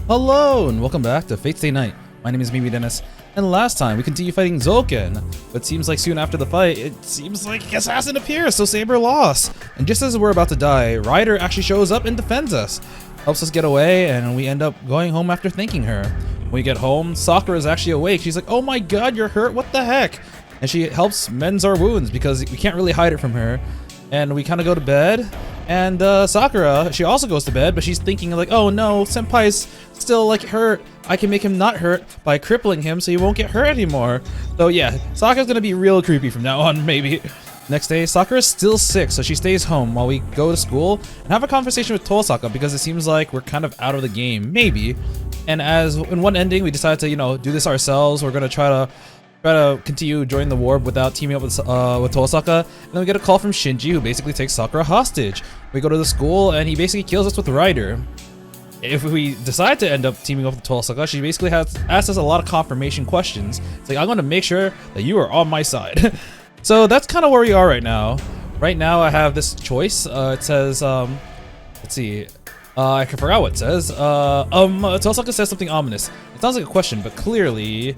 Hello and welcome back to Fate Stay Night. My name is Mimi Dennis, and last time we continue fighting Zouken, but seems like soon after the fight, it seems like Assassin appears, so Saber lost. And just as we're about to die, Ryder actually shows up and defends us, helps us get away, and we end up going home after thanking her. When we get home, Sakura is actually awake. She's like, "Oh my god, you're hurt, what the heck?" And she helps mends our wounds because we can't really hide it from her. And we kind of go to bed, and Sakura, she also goes to bed, but she's thinking like, "Oh no, Senpai's still like hurt. I can make him not hurt by crippling him so he won't get hurt anymore." So yeah, Sakura's gonna be real creepy from now on, maybe. Next day, Sakura's still sick, so she stays home while we go to school and have a conversation with Tosaka because it seems like we're kind of out of the game, maybe. And as in one ending, we decided to, do this ourselves. We're gonna try to continue joining the war without teaming up with Tosaka. And then we get a call from Shinji, who basically takes Sakura hostage. We go to the school, and he basically kills us with Ryder. If we decide to end up teaming up with Tosaka, she basically has asked us a lot of confirmation questions. It's like, I'm going to make sure that you are on my side. So that's kind of where we are right now. Right now, I have this choice. It says, let's see. I forgot what it says. Tosaka says something ominous. It sounds like a question, but clearly,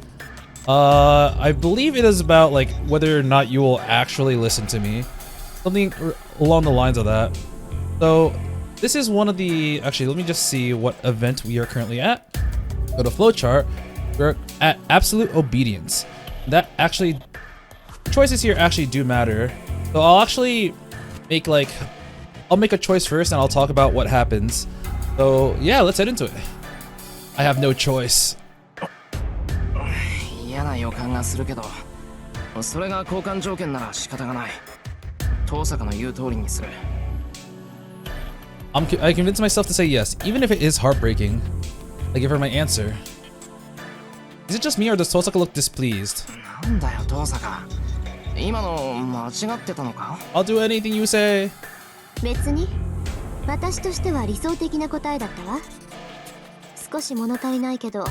I believe it is about like whether or not you will actually listen to me. Something along the lines of that. So this is one of the, actually let me just see what event we are currently at. Go to flowchart. We're at absolute obedience. That actually, choices here actually do matter. So I'll actually make I'll make a choice first and I'll talk about what happens. So yeah, let's head into it. I have no choice. I convinced myself to say yes, even if it is heartbreaking. I give her my answer. Is it just me or does Tosaka look displeased? I'll do anything you say. 別に私としては理想的な答えだったわ。少し物足りないけど、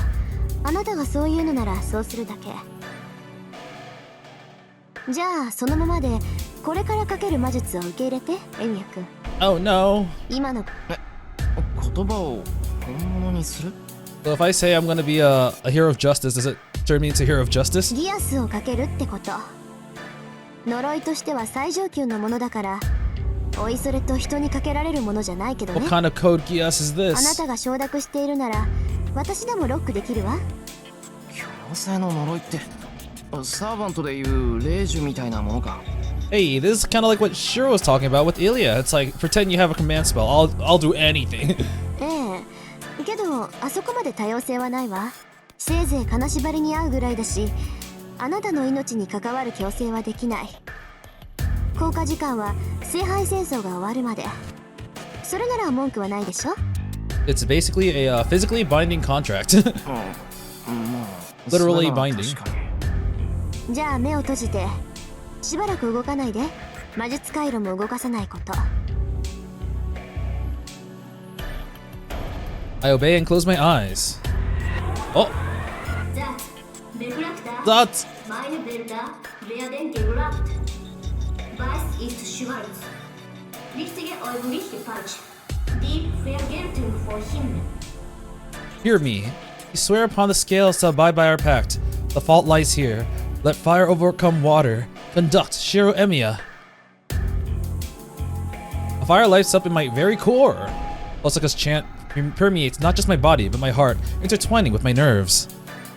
あなたがそういうのならそうするだけ。じゃあそのままでこれからかける魔術を受け入れて、エミヤ君。Oh no. 今の言葉を本物にする? So if I say I'm gonna be a hero of justice, does it turn me into a hero of justice? ギアスをかけるってこと。呪いとしては最上級のものだから。おいそれと人にかけられるものじゃないけどね。What kind of code Gias is this? あなたが承諾しているなら、私でもロックできるわ。強制の呪いって、サーバントでいう霊樹みたいなものか。Hey, this is kind of like what Shirou was talking about with Ilya. It's like, pretend you have a command spell. I'll do anything. ええ。けど、あそこまで多様性はないわ。せいぜい金縛りに遭うぐらいだし、あなたの命に関わる強制はできない。効果時間は聖杯戦争が終わるまで。それなら文句はないでしょ? It's basically a physically binding contract. Literally binding. じゃあ目を閉じて、しばらく動かないで。魔術回路も動かさないこと。I obey and close my eyes. Oh! That! Weiß ist schwarz. Richtige Augenlichte falsch. Die Vergeltung vor Himmel. Hear me. You swear upon the scales to abide by our pact. The fault lies here. Let fire overcome water. Conduct Shirou Emiya. A fire lights up in my very core. Osaka's chant permeates not just my body, but my heart, intertwining with my nerves.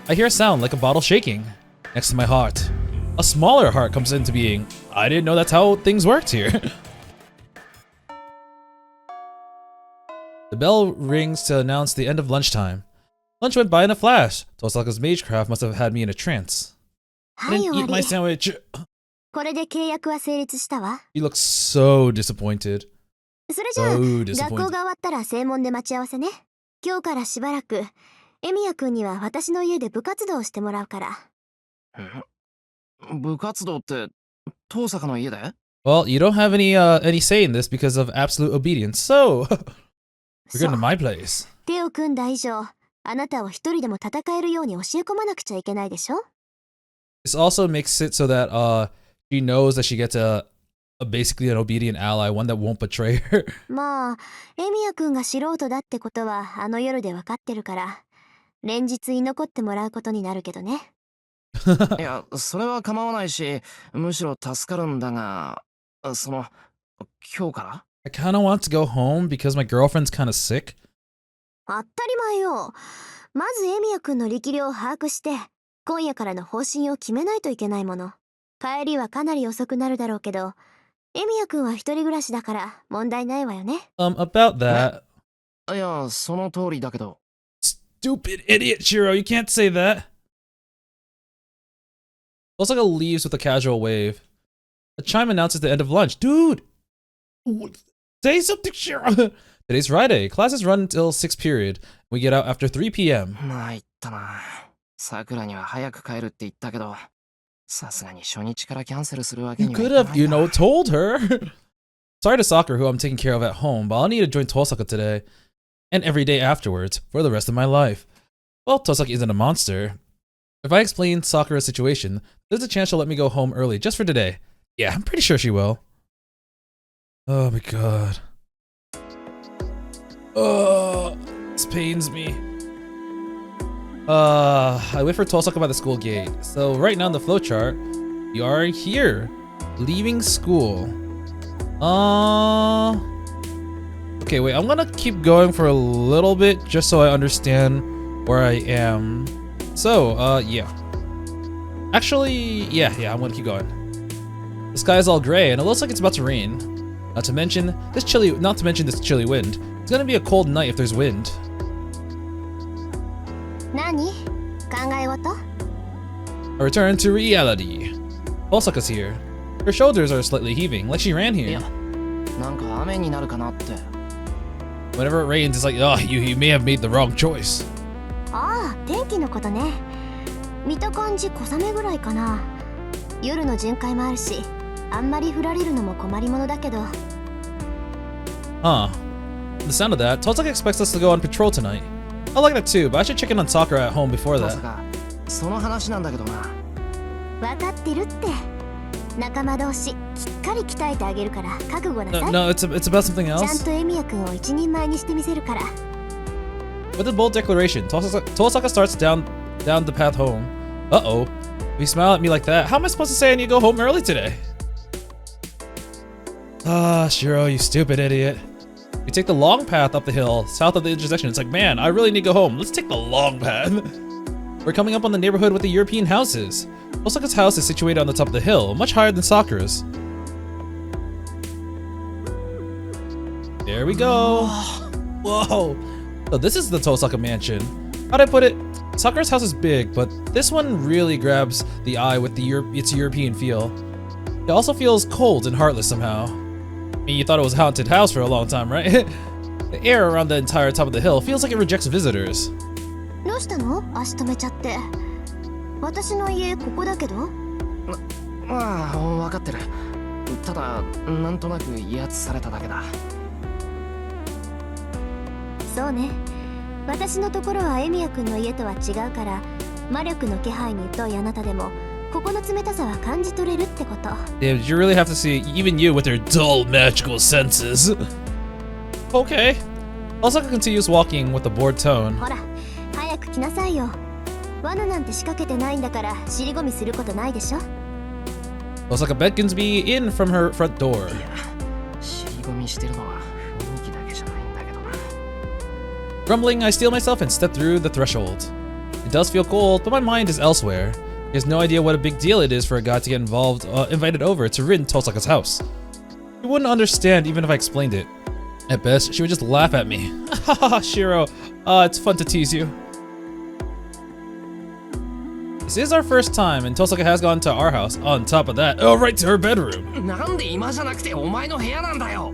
I hear a sound like a bottle shaking. Next to my heart, a smaller heart comes into being. I didn't know that's how things worked here. The bell rings to announce the end of lunchtime. Lunch went by in a flash. Tosaka's magecraft must have had me in a trance. I didn't eat my sandwich. これで契約は成立したわ。He looks so disappointed. それじゃあ、学校が終わったら正門で待ち合わせね。今日からしばらく、エミヤ君には私の家で部活動をしてもらうから。部活動って、Tosakaの家で? Well, you don't have any say in this because of absolute obedience, so we're going to my place. 手を組んだ以上、あなたを一人でも戦えるように教え込まなくちゃいけないでしょ? This also makes it so that she knows that she gets basically an obedient ally, one that won't betray her. まあ、エミヤくんが素人だってことはあの夜で分かってるから、連日居残ってもらうことになるけどね。いや、それは構わないし、むしろ助かるんだが、今日から I kind of want to go home because my girlfriend's kind of sick. 当たり前よ。まずエミヤくんの力量を把握して、今夜からの方針を決めないといけないもの。帰りはかなり遅くなるだろうけど、エミヤくんは一人暮らしだから問題ないわよね。About that. いや、その通りだけど。Stupid idiot, Shirou, you can't say that. Osaka leaves with a casual wave. A chime announces the end of lunch. Dude! Say something, Shirou! Today's Friday. Classes run until 6th period. We get out after 3 p.m. 参ったな。桜には早く帰るって言ったけど、さすがに初日からキャンセルするわけ You にはい could か have, ないな。told her. Sorry to Sakura, who I'm taking care of at home, but I'll need to join Tosaka today. And every day afterwards, for the rest of my life. Well, Tosaka isn't a monster. If I explain Sakura's situation, there's a chance she'll let me go home early just for today. Yeah, I'm pretty sure she will. Oh my god. Oh, this pains me. I wait for Tosaka by the school gate. So right now in the flowchart, we are here, leaving school. Okay, wait, I'm gonna keep going for a little bit just so I understand where I am. So, yeah. Actually, yeah, I'm gonna keep going. The sky is all gray and it looks like it's about to rain. Not to mention this chilly wind. It's gonna be a cold night if there's wind. 何？考え事？ A return to reality. Osaka's here. Her shoulders are slightly heaving, like she ran い here. や、なんか雨になるかなって。Whenever it rains, it's like, oh, you may have made the wrong choice. ああ、天気のことね。見た感じ小雨ぐらいかな。夜の巡回もあるし、あんまり降られるのも困りものだけど。Huh. The sound of that, Tosaka expects us to go on patrol tonight. I like that too, but I should check in on Sakura at home before ま that. さか、その話なんだけどな。分かってるって。仲間同士、きっかり鍛えてあげるから覚悟なさい。 No, it's about something ちゃん else. とエミヤくんを一人前にしてみせるから。 With a bold declaration, Tosaka starts down the path home. Uh-oh. If you smile at me like that, how am I supposed to say I need to go home early today? Ah, Shirou, you stupid idiot. We take the long path up the hill, south of the intersection. It's like, man, I really need to go home. Let's take the long path. We're coming up on the neighborhood with the European houses. Osaka's house is situated on the top of the hill, much higher than Sakura's. There we go. Whoa. So this is the Tosaka mansion. How'd I put it? Sakura's house is big, but this one really grabs the eye with its European feel. It also feels cold and heartless somehow. I mean, you thought it was a haunted house for a long time, right? The air around the entire top of the hill feels like it rejects visitors. どうしたの？足止めちゃって。私の家ここだけど。まあ、分かってる。ただ、なんとなく威圧されただけだ。そうね。私のところはエミヤくんの家とは違うから、魔力の気配に疎いあなたでも、ここの冷たさは感じ取れるってこと。Damn, did you really have to see even you with your dull magical senses? Okay. Osaka continues walking with a bored tone. ほら、早く来なさいよ。罠なんて仕掛けてないんだから尻込みすることないでしょ。Osaka beckons me in from her front door. いや、尻込みしてるのは雰囲気だけじゃないんだけどな。Grumbling, I steel myself and step through the threshold. It does feel cold, but my mind is elsewhere. He has no idea what a big deal it is for a guy to get invited over to rid Tosaka's house. He wouldn't understand even if I explained it. At best, she would just laugh at me. Haha, Shirou. It's fun to tease you. This is our first time, and Tosaka has gone to our house. On top of that, right to her bedroom. なんで今じゃなくてお前の部屋なんだよ。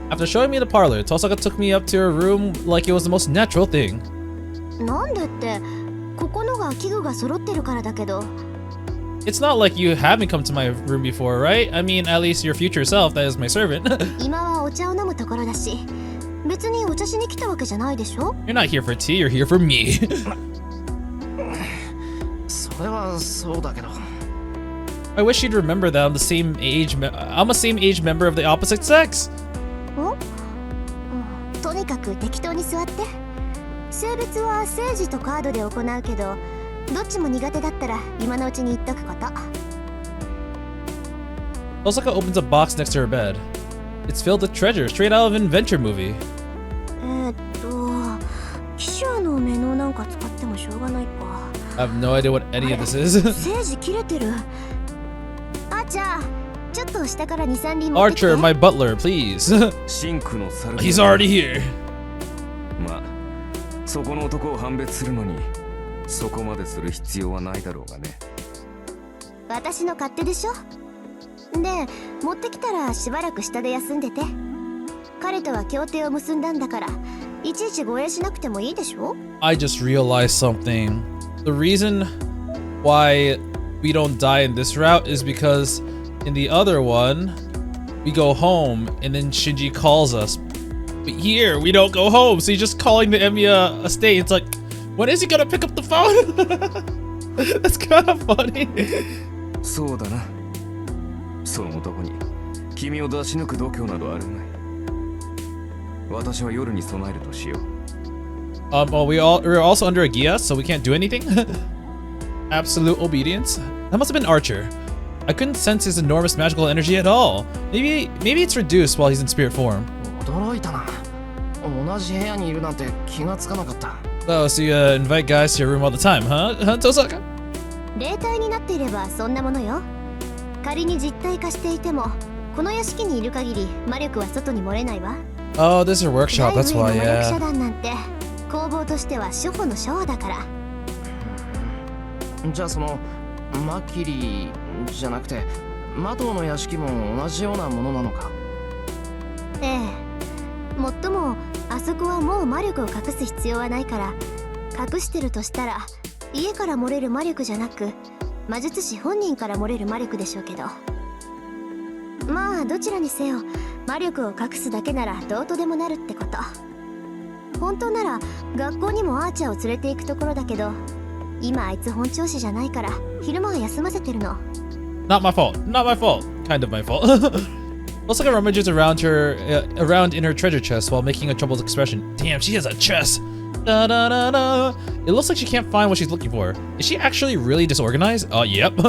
After showing me the parlor, Tosaka took me up to her room like it was the most natural thing. なんでって、ここのが器具が揃ってるからだけど。It's not like you have me come to my room before, right? I mean, at least your future self, that is my servant. 今はお茶を飲むところだし、別にお茶しに来たわけじゃないでしょ。 You're not here for tea, you're here for me. それはそうだけど。I wish she'd remember that I'm the same age. I'm a same age member of the opposite sex. お、とにかく適当に座って。性別は政治とカードで行うけど、どっちも苦手だったら今のうちに言っとくこと。Osaka opens a box next to her bed. It's filled with treasure, straight out of an adventure movie. 騎士のメノなんか使ってもしょうがないか。I have no idea what any of this is. 政治切れてる。あ、じゃあちょっと下から2、3輪持ってきて。 Archer, my butler, please. シンクの猿 He's already here. まあそこの男を判別するのにそこまでする必要はないだろうがね。私の勝手でしょ。で、持ってきたらしばらく下で休んでて。彼とは協定を結んだんだから、いちいち護衛しなくてもいいでしょ。 I just realized something. The reason why we don't die in this route is because in the other one, we go home and then Shinji calls us. But here, we don't go home, so he's just calling the Emiya estate. It's like, when is he gonna pick up the phone? That's kind of funny. そうだな。その男に君を出し抜く度胸などあるまい。私は夜に備えるとしよう。Well, we're also under a Gia, so we can't do anything. Absolute obedience. That must have been Archer. I couldn't sense his enormous magical energy at all. Maybe it's reduced while he's in spirit form. 驚いたな。同じ部屋にいるなんて気がつかなかった。Oh, so you invite guys to your room all the time, huh? Tosaka? 霊体になっていればそんなものよ。仮に実体化していても、この屋敷にいる限り魔力は外に漏れないわ。Oh, this is her workshop. That's why, 魔力 yeah. 遮断なんて工房としては初歩の初歩だから。じゃあそのマキリじゃなくてマトウの屋敷も同じようなものなのか。ええ。もっともあそこはもう魔力を隠す必要はないから、隠してるとしたら家から漏れる魔力じゃなく魔術師本人から漏れる魔力でしょうけど。まあどちらにせよ魔力を隠すだけならどうとでもなるってこと。本当なら学校にもアーチャーを連れて行くところだけど、今あいつ本調子じゃないから昼間は休ませてるの。 Not my fault. Not my fault. Kind of my fault. Osaka rummages around in her treasure chest while making a troubled expression. Damn, she has a chest. Da, da, da, da. It looks like she can't find what she's looking for. Is she actually really disorganized? Yep.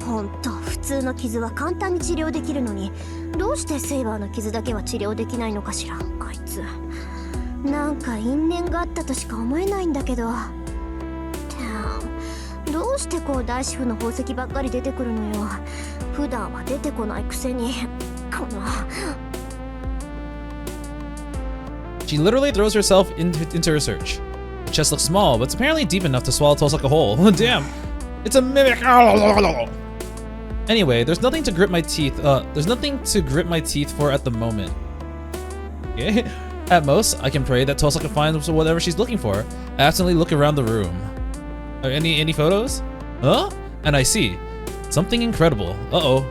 ほんと普通の傷は簡単に治療できるのに、どうしてセイバーの傷だけは治療できないのかしら。あいつなんか因縁があったとしか思えないんだけど。どうしてこう大師傅の宝石ばっかり出てくるのよ。普段は出てこないくせに。この She literally throws herself into her search. The chest looks small, but it's apparently deep enough to swallow Tosaka whole. Damn, it's a mimic. Anyway, there's nothing to grit my teeth. There's nothing to grit my teeth for at the moment. Okay. At most, I can pray that Tosaka finds whatever she's looking for. I accidentally look around the room. Any photos? Huh? And I see something incredible. Uh-oh.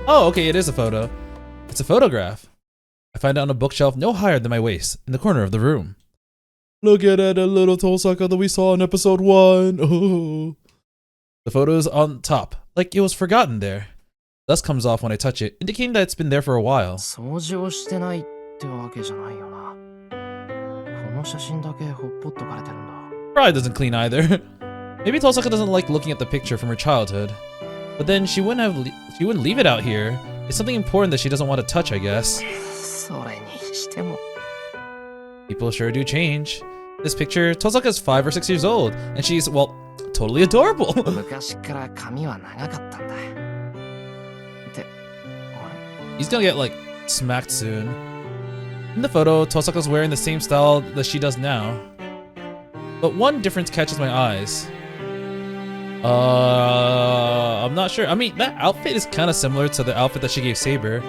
Oh, okay, it is a photo. It's a photograph. I find it on a bookshelf no higher than my waist, in the corner of the room. Look at that little Tosaka that we saw in episode 1. Oh. The photo is on top, like it was forgotten there. Dust comes off when I touch it, indicating that it's been there for a while. 掃除をしてないってわけじゃないよな。この写真だけほっぽっとかれてるんだ。Probably doesn't clean either. Maybe Tosaka doesn't like looking at the picture from her childhood. But then she wouldn't leave it out here. It's something important that she doesn't want to touch, I guess. それにしても People sure do change. This picture, Tosaka's 5 or 6 years old, and she's, well, totally adorable. 昔から髪は長かったんだ。って、 He's gonna get, like, smacked soon. In the photo, Tosaka's wearing the same style that she does now. But one difference catches my eyes. I'm not sure. I mean, that outfit is kind of similar to the outfit that she gave Saber.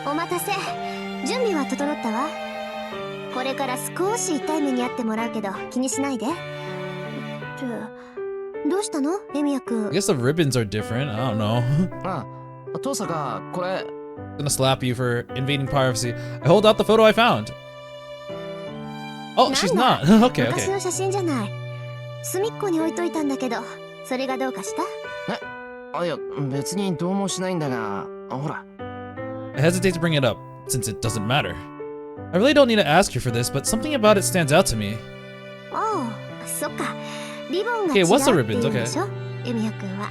お待たせ。準備は整ったわ。これから少し痛い目に遭ってもらうけど気にしないで。どうしたの、エミヤ君。I guess the ribbons are different. I don't know. あ、父さんがこれ。I'm gonna slap you for invading privacy. I hold out the photo I found. Oh, she's not. Okay, 昔 okay. の写真じゃない。隅っこに置いといたんだけど、それがどうかした？あ、いや、別にどうもしないんだが、ほら。I hesitate to bring it up, since it doesn't matter. I really don't need to ask you for this, but something about it stands out to me. おう、そっか。リボンが違 Okay, う what's the って言 ribbons? うんでしょ、エミヤ君は。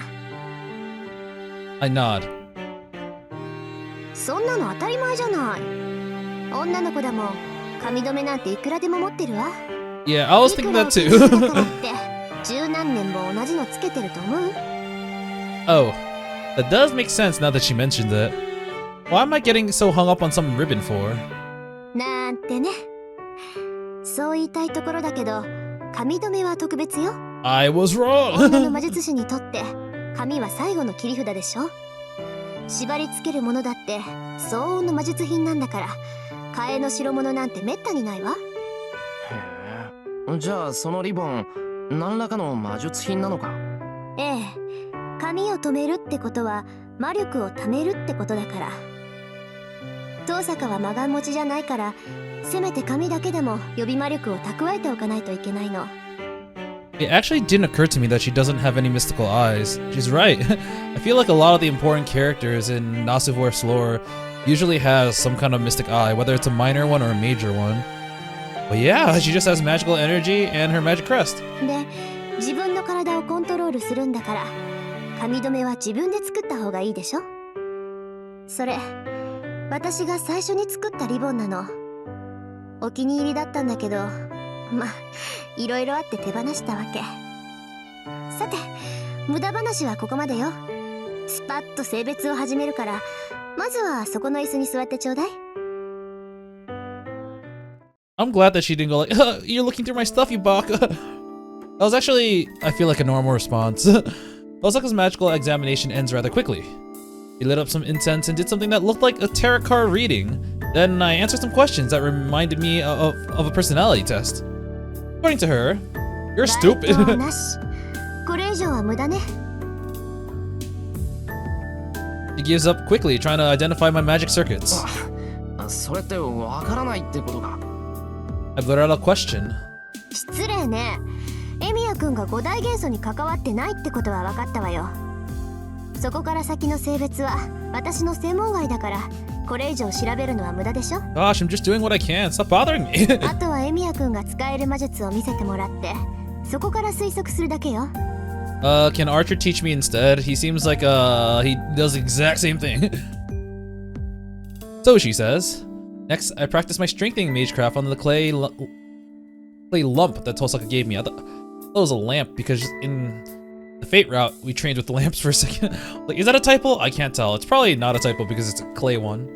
I nod. そんなの当たり前じゃない。女の子だもん。髪留めなんていくらでも持ってるわ。Yeah, I was いく thinking ら that お気に入りだからっ too. て十何年も同じのつけてると思う？ Oh, that does make sense now that she mentioned it. Why am I getting so hung up on some ribbon for? なんてね。そう言いたいところだけど、髪留めは特別よ。I was 女の wrong. 魔術師にとって髪は最後の切り札でしょ。縛り付けるものだって相応の魔術品なんだから、替えの代物なんてめったにないわ。へえ。じゃあそのリボン、何らかの魔術品なのか？ええ、髪を留めるってことは魔力を貯めるってことだから。遠坂は魔眼持ちじゃないから、せめて髪だけでも予備魔力を蓄えておかないといけないの。It actually didn't occur to me that she doesn't have any mystical eyes. She's right. I feel like a lot of the important characters in Nasuvor's lore usually has some kind of mystic eye, whether it's a minor one or a major one. But yeah, she just has magical energy and her magic crest. で、自分の体をコントロールするんだから、髪留めは自分で作った方がいいでしょ。それ、私が最初に作ったリボンなの。お気に入りだったんだけど、まあ、いろいろあって手放したわけ。さて、無駄話はここまでよ。スパッと性別を始めるから、まずはそこの椅子に座ってちょうだい。I'm glad that she didn't go like, you're looking through my stuff, you bok. That was actually, I feel like, a normal response. Osaka's magical examination ends rather quickly. He lit up some incense and did something that looked like a tarot card reading. Then I answered some questions that reminded me of a personality test. According to her, you're 該 stupid. 当なし。これ以上は無駄ね。He gives up quickly, trying to identify my magic circuits. それってわからないってことか？ I blurt out a question. 失礼ね。エミヤ君が五大元素に関わってないってことは分かったわよ。そこから先の性別は私の専門外だから、これ以上調べるのは無駄でしょ。 Gosh, I'm just doing what I can. Stop bothering me. あとはエミヤ君が使える魔術を見せてもらって、そこから推測するだけよ。Can Archer teach me instead? He seems like, he does the exact same thing. So she says. Next, I practice my strengthening magecraft on the clay lump that Tosaka gave me. I thought it was a lamp because in the Fate route, we trained with the lamps for a second. Like, is that a typo? I can't tell. It's probably not a typo because it's a clay one.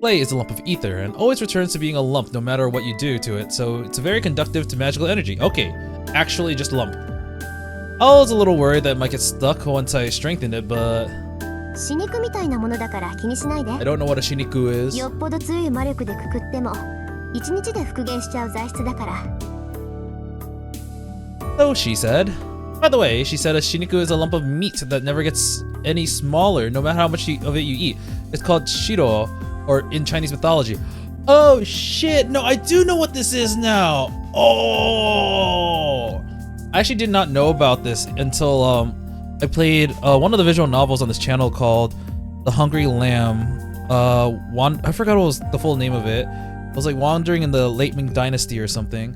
Clay is a lump of ether and always returns to being a lump no matter what you do to it, so it's very conductive to magical energy. Okay, actually just lump. I was a little worried that it might get stuck once I strengthened it, but 死肉みたいなものだから気にしないで。 I don't know what a shiniku is. よっぽど強い魔力でくくっても、一日で復元しちゃう材質だから。So she said. By the way, she said a shiniku is a lump of meat that never gets any smaller no matter how much of it you eat. It's called shiro, or in Chinese mythology. Oh shit, no, I do know what this is now. Oh! I actually did not know about this until I played one of the visual novels on this channel called The Hungry Lamb. I forgot what was the full name of it. It was like Wandering in the Late Ming Dynasty or something.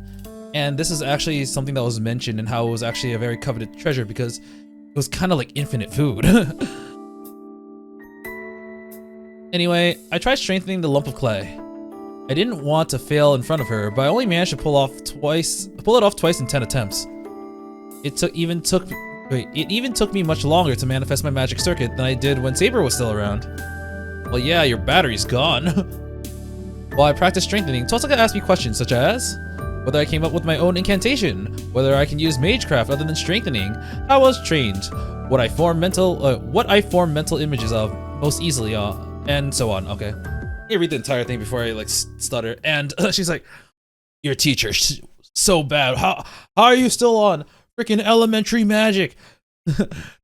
And this is actually something that was mentioned and how it was actually a very coveted treasure because it was kind of like infinite food. Anyway, I tried strengthening the lump of clay. I didn't want to fail in front of her, but I only managed to pull it off twice in 10 attempts. It even took me much longer to manifest my magic circuit than I did when Saber was still around. Well, yeah, your battery's gone. While I practiced strengthening, Tosaka asked me questions such as whether I came up with my own incantation, whether I can use magecraft other than strengthening, how I was trained, what I form mental images of most easily, and so on. Okay, let me read the entire thing before I like stutter. And she's like, "Your teacher's so bad. How are you still on freaking elementary magic?"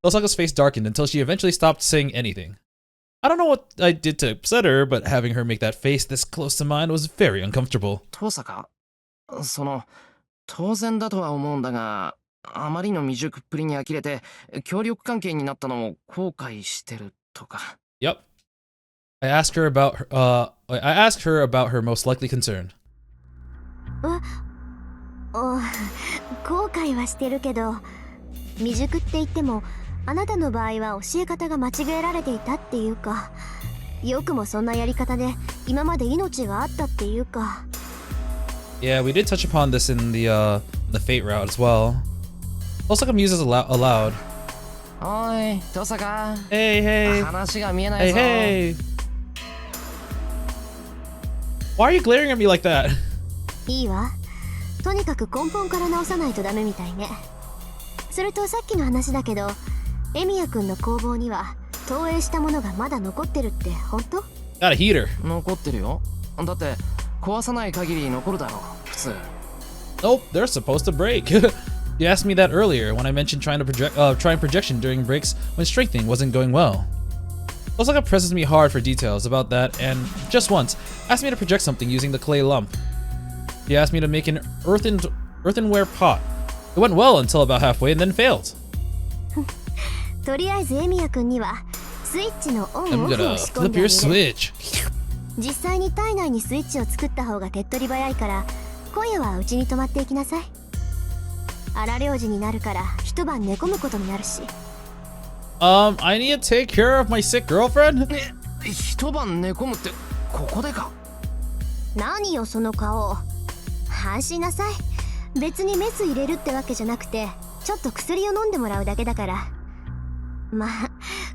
Tosaka's face darkened until she eventually stopped saying anything. I don't know what I did to upset her, but having her make that face this close to mine was very uncomfortable. 遠坂、その当然だとは思うんだが、あまりの未熟っぷりに呆れて協力関係になったのを後悔してるとか。 Yep. I asked her about her most likely concern. 後悔はしてるけど、未熟って言ってもあなたの場合は教え方が間違えられていたっていうか、よくもそんなやり方で今まで命があったっていうか。 Yeah, we did touch upon this in the Fate route as well. Also, like muses aloud. おいトサカ。 Hey, hey, 話が見えない hey, ぞ。 hey. Why are you glaring at me like that? いいわ。とにかく根本から直さないとダメみたいね。それとさっきの話だけど、エミヤくんの工房には投影したものがまだ残ってるって本当？ Got a heater. 残ってるよ。だって壊さない限り残るだろう普通。 Nope, they're supposed to break. You asked me that earlier when I mentioned trying projection during breaks when strengthening wasn't going well. Osaka presses me hard for details about that and, just once, asked me to project something using the clay lump. He asked me to make an earthenware pot. It went well until about halfway and then failed. とりあえずエミヤくんにはスイッチのオン I'm オフ gonna を仕込ん flip であ your げる。 switch. 実際に体内にスイッチを作った方が手っ取り早いから、今夜はうちに泊まっていきなさい。荒療治になるから一晩寝込むことになるし。 I need to take care of my sick girlfriend? 一晩寝込むってここでか。何よその顔。安心なさい。別にメス入れるってわけじゃなくて、ちょっと薬を飲んでもらうだけだから。まあ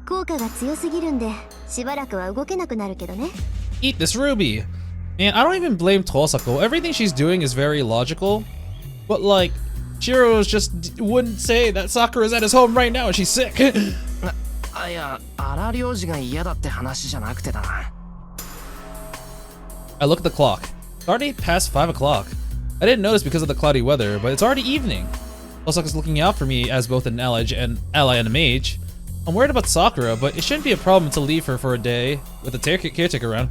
効果が強すぎるんでしばらくは動けなくなるけどね。 Eat this ruby. Man, I don't even blame Tosako. Everything she's doing is very logical. But like, Shirou just wouldn't say that Sakura's at his home right now and she's sick. いや荒療治が嫌だって話じゃなくてだな。 I look at the clock. It's already past 5 o'clock. I didn't notice because of the cloudy weather, but it's already evening. Osaka's looking out for me as both an ally and a mage. I'm worried about Sakura, but it shouldn't be a problem to leave her for a day with the caretaker around.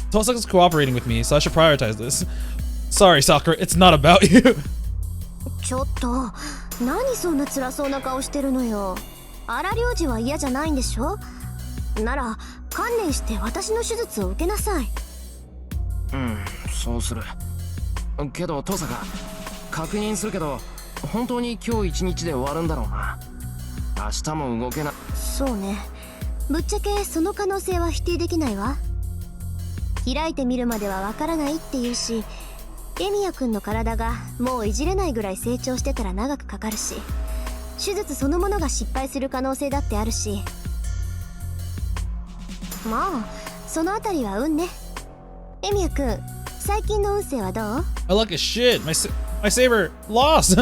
Tosaka's cooperating with me, so I should prioritize this. Sorry, Sakura, it's not about you. ちょっと何そんな辛そうな顔してるのよ。荒療治は嫌じゃないんでしょ。なら観念して私の手術を受けなさい。そうする。けどトサカ、確認するけど本当に今日一日で終わるんだろうな。明日も動けな。そうね。ぶっちゃけその可能性は否定できないわ。開いてみるまではわからないって言うし、エミヤくんの体がもういじれないぐらい成長してたら長くかかるし、手術そのものが失敗する可能性だってあるし、まあそのあたりは運ね。エミヤくん、最近の運勢はどう？ My luck is shit. My saber lost.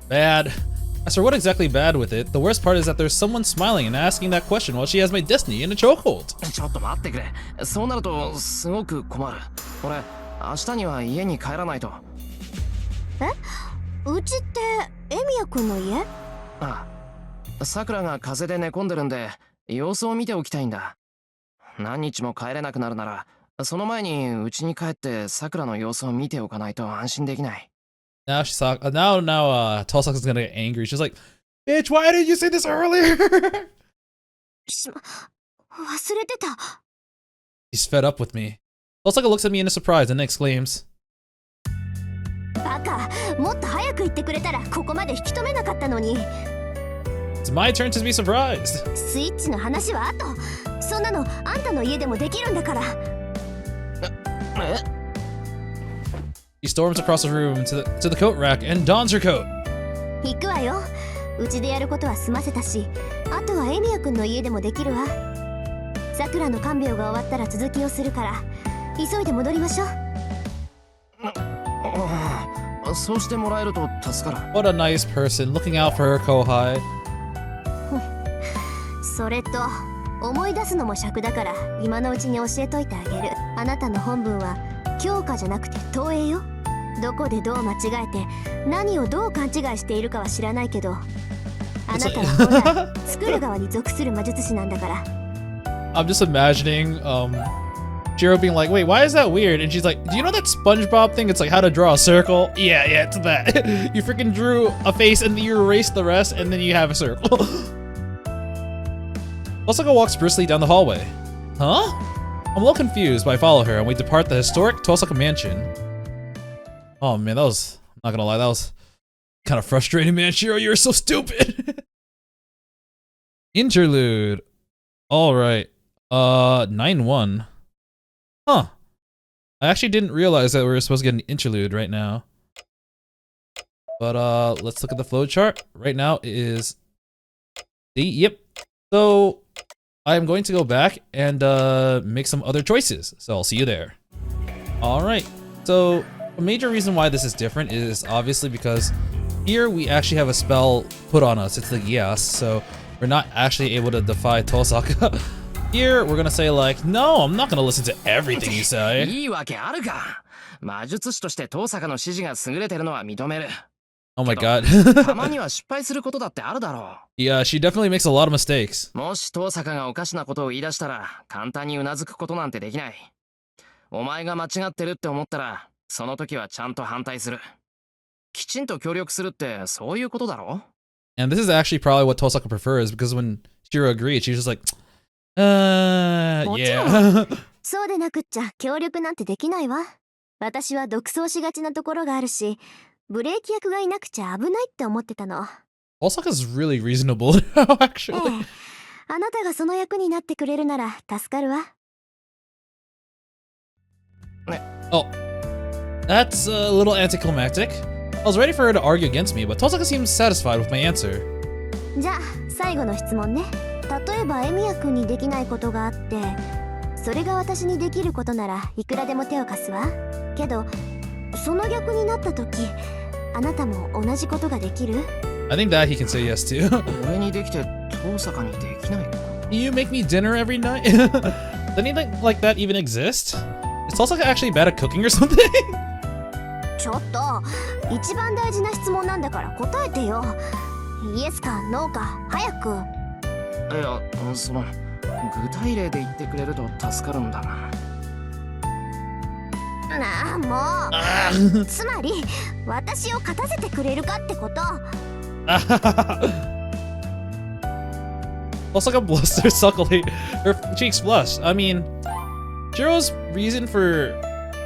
Bad. As for what exactly bad with it, the worst part is that there's someone smiling and asking that question while she has my destiny in a chokehold. ちょっと待ってくれ。そうなるとすごく困る。俺明日には家に帰らないと。うちってエミヤくんの家？ああ、さくらが風邪で寝込んでるんで様子を見ておきたいんだ。何日も帰れなくなるならその前にうちに帰ってさくらの様子を見ておかないと安心できない。 Now Tosaka's gonna get angry. She's like, "Bitch, why didn't you say this earlier?" 忘れてた。 He's fed up with me. Tosaka looks at me in a surprise and then exclaims, バカ、もっと早く言ってくれたらここまで引き止めなかったのに。 "It's my turn to be surprised." スイッチの話は後。そんなのあんたの家でもできるんだから。He storms across the room to the coat rack and dons her coat. 行くわよ。うちでやることは済ませたし、あとはエミヤくんの家でもできるわ。さくらの看病が終わったら続きをするから、急いで戻りましょう。そうしてもらえると助かる。 What a nice person, looking out for her kohai. それと思い出すのも尺だから今のうちに教えといてあげる。あなたの本文は強化じゃなくて投影よ。どこでどう間違えて何をどう勘違いしているかは知らないけど、あなたは本来作る側に属する魔術師なんだから。I'm just imagining Shirou being like, wait, why is that weird? And she's like, do you know that SpongeBob thing? It's like how to draw a circle. Yeah, it's that. You freaking drew a face and then you erased the rest and then you have a circle. Tosaka walks briskly down the hallway. Huh? I'm a little confused, but I follow her and we depart the historic Tosaka mansion. Oh man, I'm not gonna lie, that was kind of frustrating, man. Shirou, you're so stupid. Interlude. Alright. 9-1. Huh. I actually didn't realize that we were supposed to get an interlude right now. But let's look at the flowchart. Right now it is yep. So I'm going to go back and make some other choices. So I'll see you there. Alright. So a major reason why this is different is obviously because here we actually have a spell put on us. It's the yes, so we're not actually able to defy Tosaka. Here, we're gonna say like, no, I'm not gonna listen to everything you say. いいわけあるか。魔術師として遠坂の指示が優れてるのは認める。 Oh my god. たまには失敗することだってあるだろ Yeah, she definitely makes a lot of mistakes. う。もし遠坂がおかしなことを言い出したら、簡単にうなずくことなんてできない。お前が間違ってるって思ったら、その時はちゃんと反対する。きちんと協力するってそういうことだろ And this is actually probably what Tosaka prefers because when Shirou agreed, she's just like, yeah. そうでなくっちゃ協力なんてできないわ。私は独走しがちなところがあるし、ブレーキ役がいなくちゃ危ないって思ってたの。Tosaka's really reasonable now, actually. ええ、あなたがその役になってくれるなら助かるわ。Oh, that's a little anticlimactic. I was ready for her to argue against me, but Tosaka seems satisfied with my answer. じゃあ最後の質問ね。例えばエミヤ君にできないことがあって、それが私にできることならいくらでも手を貸すわ。けどその逆になった時、あなたも同じことができる？ I think that he can say yes to. 俺にできて遠坂にできないこと。 You make me dinner every night? Does anything like that even exist? Is Tosaka actually bad at cooking or something? ちょっと、一番大事な質問なんだから答えてよ。イエスかノーか早く。いや、その具体例で言ってくれると助かるんだな。なあもう。つまり私を勝たせてくれるかってこと。Tosaka blusters suckily. Her cheeks blush. I mean, Shirou's reason for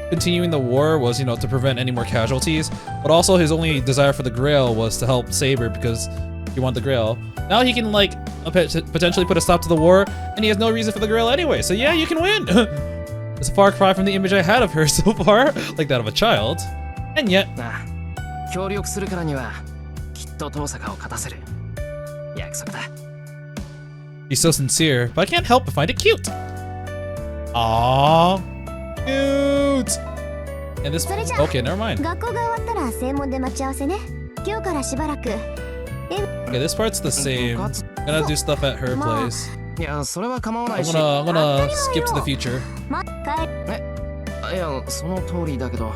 continuing the war was, you know, to prevent any more casualties, but also his only desire for the Grail was to help Saber because he wanted the Grail. Now he can, like, potentially put a stop to the war, and he has no reason for the Grail anyway, so yeah, you can win! It's a far cry from the image I had of her so far, like that of a child. And yet... なあ、協力するからにはきっと遠坂を勝たせる。約束だ。 He's so sincere, but I can't help but find it cute! Aww, cute! And this... Okay, never mind. 学校が終わったら正門で待ち合わせね。今日からしばらく。Okay, this part's the same. I'm gonna do stuff at her place. いや、それは構わない I'm し。gonna skip to the future. いや、その通りだけど。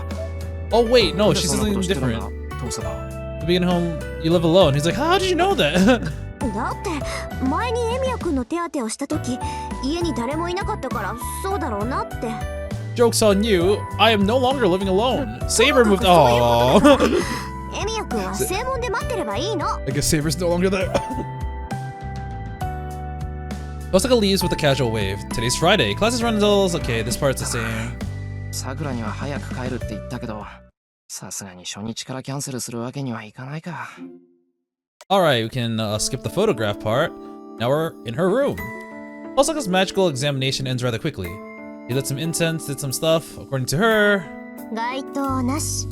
Oh wait, no, she's something different. 遠坂。 To be in home, you live alone. He's like, how did you know that? だって前にエミヤ君の手当てをした時、家に誰もいなかったからそうだろうなって。 Joke's on you. I am no longer living alone. Saber moved. Oh. エミヤ君は正門で待ってればいいの。 I guess Saber's no longer there. Tosaka leaves with a casual wave. Today's Friday. Classes run until... Okay, this part's the same. さくらには早く帰るって言ったけど、さすがに初日からキャンセルするわけにはいかないか。 Alright, we can skip the photograph part. Now we're in her room. Tosaka's magical examination ends rather quickly. He lit some incense, did some stuff, according to her. 該当なし。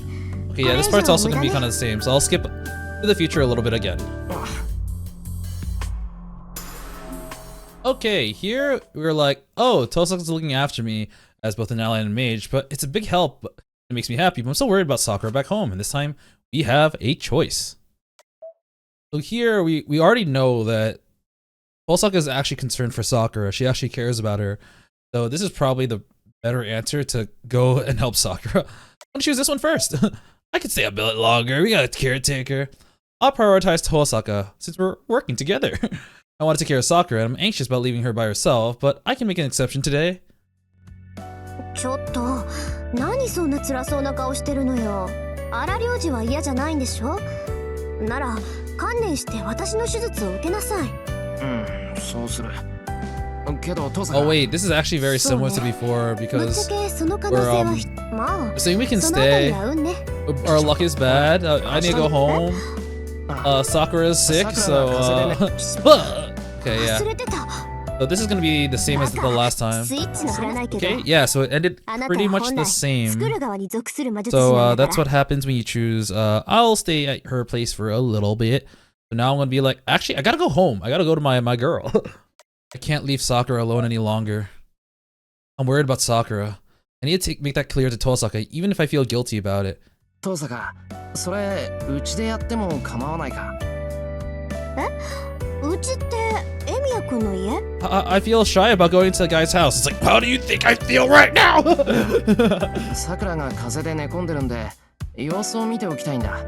Okay, yeah, this part's also gonna be kind of the same, so I'll skip to the future a little bit again. Okay, here we're like, oh, Tosaka's looking after me as both an ally and a mage, but it's a big help. It makes me happy, but I'm still worried about Sakura back home, and this time we have a choice. So here we already know that Tosaka is actually concerned for Sakura. She actually cares about her. So this is probably the better answer to go and help Sakura. I'm gonna choose this one first. I could stay a bit longer. We got a caretaker. I'll prioritize Tosaka since we're working together. I want to take care of Sakura and I'm anxious about leaving her by herself, but I can make an exception today. ちょっと何そんな辛そうな顔してるのよ。荒療治は嫌じゃないんでしょ。なら観念して私の手術を受けなさい。そうする。けど父さん Oh wait, this is actually very similar to before ぶっ because ちゃけその可能性は まあ saying we can そのあたり stay. は運ね。 Our luck is bad. I need to go home. Sakura's sick, so okay, yeah. 忘れてた。 So this is gonna be the same as the last time. スイッチの知らないけど。 Okay, yeah. So it ended あなた pretty は much 本 the 来作 same. る側に属する魔術師 So なんだ that's か what ら。 happens when you choose. I'll stay at her place for a little bit. So now I'm gonna be like, actually, I gotta go home. I gotta go to my girl. I can't leave Sakura alone any longer. I'm worried about Sakura. I need to make that clear to Tosaka, even if I feel guilty about it. 父さんそれうちでやっても構わないか。うちってエミヤくんの家？ I feel shy about going to the guy's house. It's like, how do you think I feel right now? さくらが風邪で寝込んでるんで様子を見ておきたいんだ。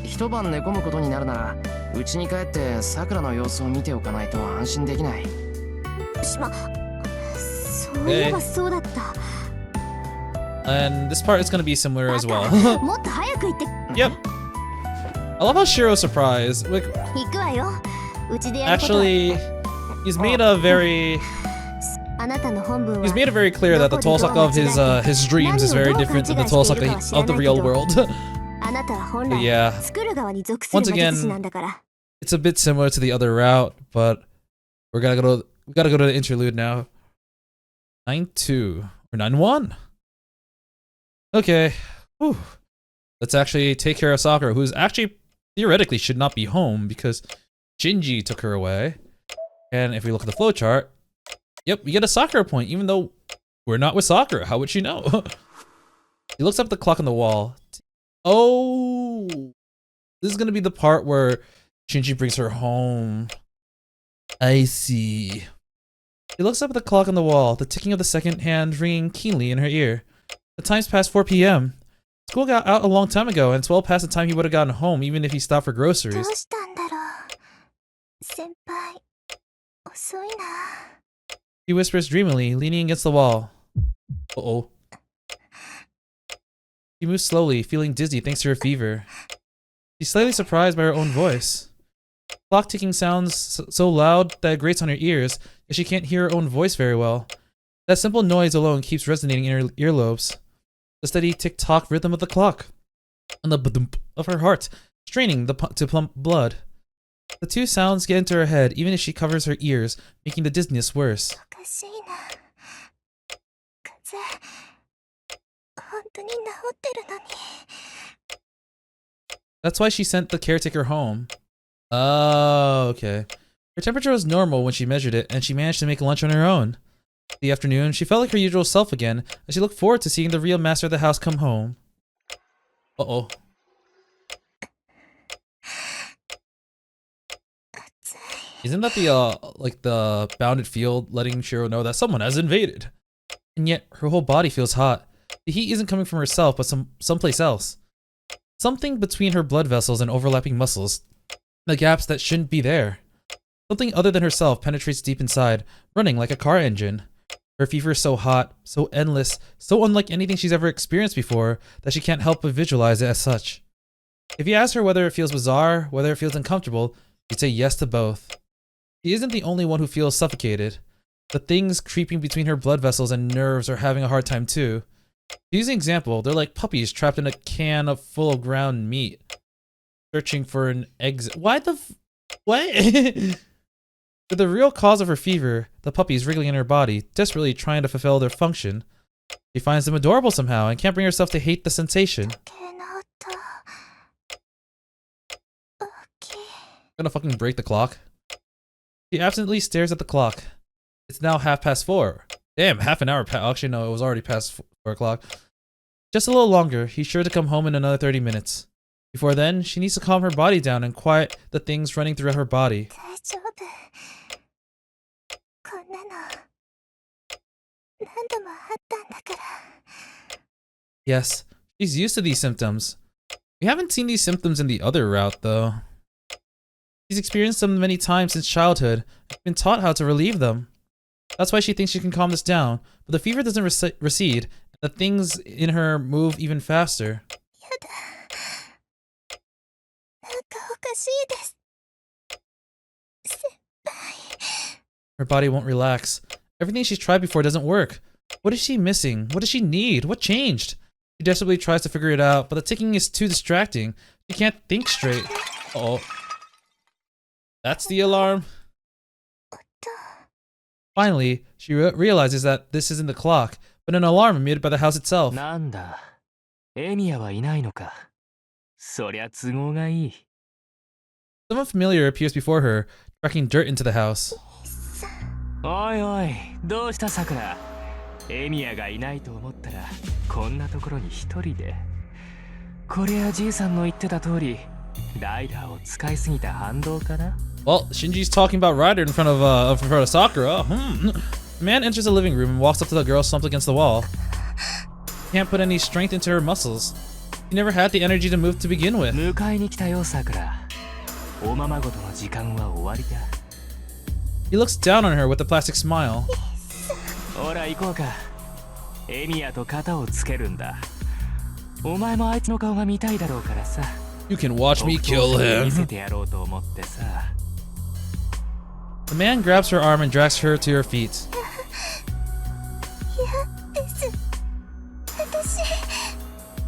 一晩寝込むことになるならうちに帰ってさくらの様子を見ておかないと安心できない。そういえばそうだった。 And this part is gonna be similar as well. もっと早く行って。 Yep. I love how Shiro's surprised. Like, 行くわよ。うちでやることは。 actually, he's made a very あなたの本文は he's made it very clear that the Tosaka of his dreams is very different than the Tosaka of the real world. あなたは本 But 来 yeah, 作る側に属する once 魔術師なん again, だから。 it's a bit similar to the other route, but we gotta go to the interlude now. 9-2 or 9-1. Okay. Whew. Let's actually take care of Sakura, who's actually theoretically should not be home because Shinji took her away. And if we look at the flowchart, yep, we get a Sakura point, even though we're not with Sakura. How would she know? He looks up at the clock on the wall. Oh, this is gonna be the part where Shinji brings her home. I see. He looks up at the clock on the wall, the ticking of the second hand ringing keenly in her ear. The time's past 4 p.m. School got out a long time ago, and it's well past the time he would have gotten home, even if he stopped for どう groceries. したんだろう。先輩、遅いな。 He whispers dreamily, leaning against the wall. Uh-oh. She moves slowly, feeling dizzy thanks to her fever. She's slightly surprised by her own voice. Clock ticking sounds so loud that it grates on her ears, that she can't hear her own voice very well. That simple noise alone keeps resonating in her earlobes. The steady tick-tock rhythm of the clock, and the ba-dump of her heart, straining to pump blood. The two sounds get into her head, even as she covers her ears, making the dizziness worse. おかしいな。風邪、本当に治ってるのに。 That's why she sent the caretaker home. Oh, okay. Her temperature was normal when she measured it, and she managed to make lunch on her own. The afternoon, she felt like her usual self again, as she looked forward to seeing the real master of the house come home. Uh-oh. Isn't that the bounded field letting Shirou know that someone has invaded? And yet, her whole body feels hot. The heat isn't coming from herself, but someplace else. Something between her blood vessels and overlapping muscles. The gaps that shouldn't be there. Something other than herself penetrates deep inside, running like a car engine. Her fever is so hot, so endless, so unlike anything she's ever experienced before, that she can't help but visualize it as such. If you ask her whether it feels bizarre, whether it feels uncomfortable, she'd say yes to both. She isn't the only one who feels suffocated. The things creeping between her blood vessels and nerves are having a hard time too. To use an example, they're like puppies trapped in a can full of ground meat, searching for an exit. Why the what? The real cause of her fever, the puppies wriggling in her body, desperately trying to fulfill their function. She finds them adorable somehow and can't bring herself to hate the sensation. Gonna fucking break the clock. She absently stares at the clock. It's now 4:30. Damn, half an hour past. Actually, no, it was already past 4 o'clock. Just a little longer. He's sure to come home in another 30 minutes. Before then, she needs to calm her body down and quiet the things running throughout her body. Yes, she's used to these symptoms. We haven't seen these symptoms in the other route, though. She's experienced them many times since childhood and been taught how to relieve them. That's why she thinks she can calm this down, but the fever doesn't recede, and the things in her move even faster. なんかおかしいです。先輩。 Her body won't relax. Everything she's tried before doesn't work. What is she missing? What does she need? What changed? She desperately tries to figure it out, but the ticking is too distracting. She can't think straight. Uh-oh. That's the alarm. Finally, she realizes that this isn't the clock, but an alarm emitted by the house itself. なんだ、エミヤはいないのか。そりゃ都合がいい。 Someone familiar appears before her, tracking dirt into the house. おいおい、どうしたさくら。エミヤがいないと思ったら、こんなところに一人で。こりゃじいさんの言ってた通り、ライダーを使いすぎた反動かな。 Well, Shinji's talking about Ryder in front of Sakura. The man enters the living room and walks up to the girl slumped against the wall. He can't put any strength into her muscles. He never had the energy to move to begin with. 迎えに来たよ、さくら。おままごとの時間は終わりだ。 He looks down on her with a plastic smile. ほら行こうか。エミヤと肩をつけるんだ。お前もあいつの顔が見たいだろうからさ。 You can watch me kill 見せ him. てやろうと思ってさ。 The man grabs her arm and drags her to her feet. 嫌です。私。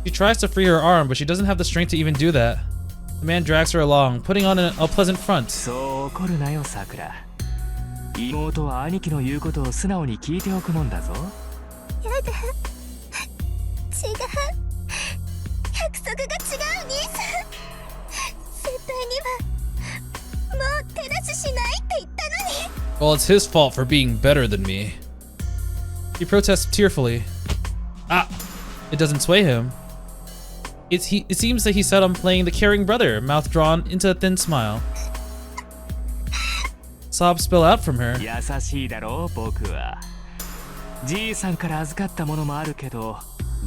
She tries to free her arm, but she doesn't have the strength to even do that. The man drags her along, putting on a pleasant front. そう怒るなよ、さくら。妹は兄貴の言うことを素直に聞いておくもんだぞ。やだ。違う。約束が違う兄さん。先輩にはもう手出ししないって言ったのに。 Well, it's his fault for being better than me. He protests tearfully. Ah! It doesn't sway him. It seems that he set on playing the caring brother, mouth drawn into a thin smile. Sobs spill out from her. 優しいだろう、僕は。じいさんから預かったものもあるけど、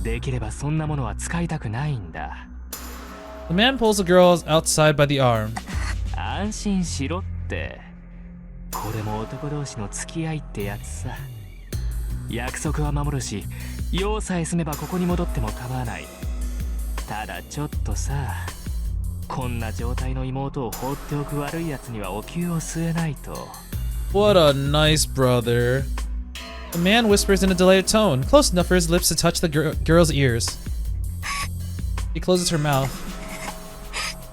できればそんなものは使いたくないんだ。The man pulls the girl outside by the arm. 安心しろって。これも男同士の付き合いってやつさ。約束は守るし、用さえ済めばここに戻っても構わない。ただちょっとさ、こんな状態の妹を放っておく悪いやつにはお灸を据えないと。 What a nice brother. The man whispers in a delayed tone, close enough for his lips to touch the girl's ears. She closes her mouth.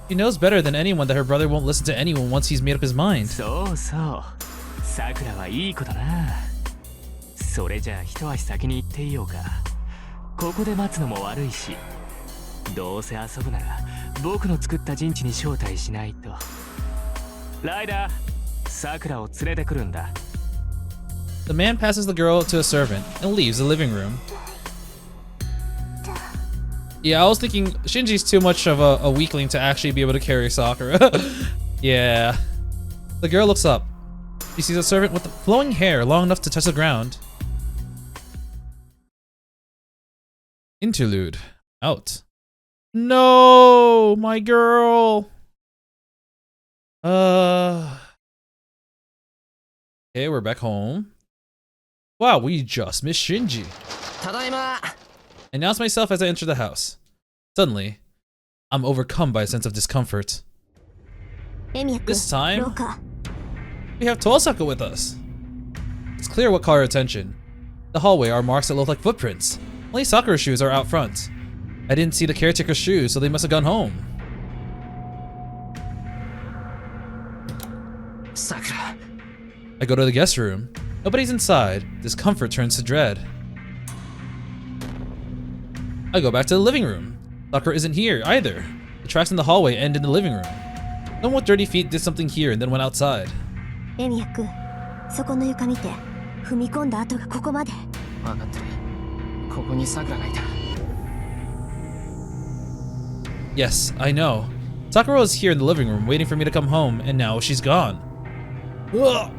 She knows better than anyone that her brother won't listen to anyone once he's made up his mind. そうそう。さくらはいい子だな。それじゃあ一足先に行っていようか。ここで待つのも悪いし。どうせ遊ぶなら僕の作った陣地に招待しないと。ライダー、さくらを連れてくるんだ。The man passes the girl to a servant and leaves the living room. Yeah, I was thinking Shinji's too much of a weakling to actually be able to carry Sakura. Yeah. The girl looks up. She sees a servant with flowing hair long enough to touch the ground. Interlude. Out. No, my girl. Okay, we're back home. Wow, we just missed Shinji. ただいま。 I announce myself as I enter the house. Suddenly, I'm overcome by a sense of discomfort. エミヤ君、 This time, 廊下。 we have Tosaka with us. It's clear what caught our attention. The hallway are marks that look like footprints. Only Sakura's shoes are out front. I didn't see the caretaker's shoes, so they must have gone home. さくら。 I go to the guest room. Nobody's inside. Discomfort turns to dread. I go back to the living room. Sakura isn't here either. The tracks in the hallway end in the living room. Someone with dirty feet did something here and then went outside. エミヤ君、そこの床見て。踏み込んだ跡がここまで。分かってる。ここにさくらがいた。 Yes, I know. Sakura was here in the living room waiting for me to come home, and now she's gone. Ugh.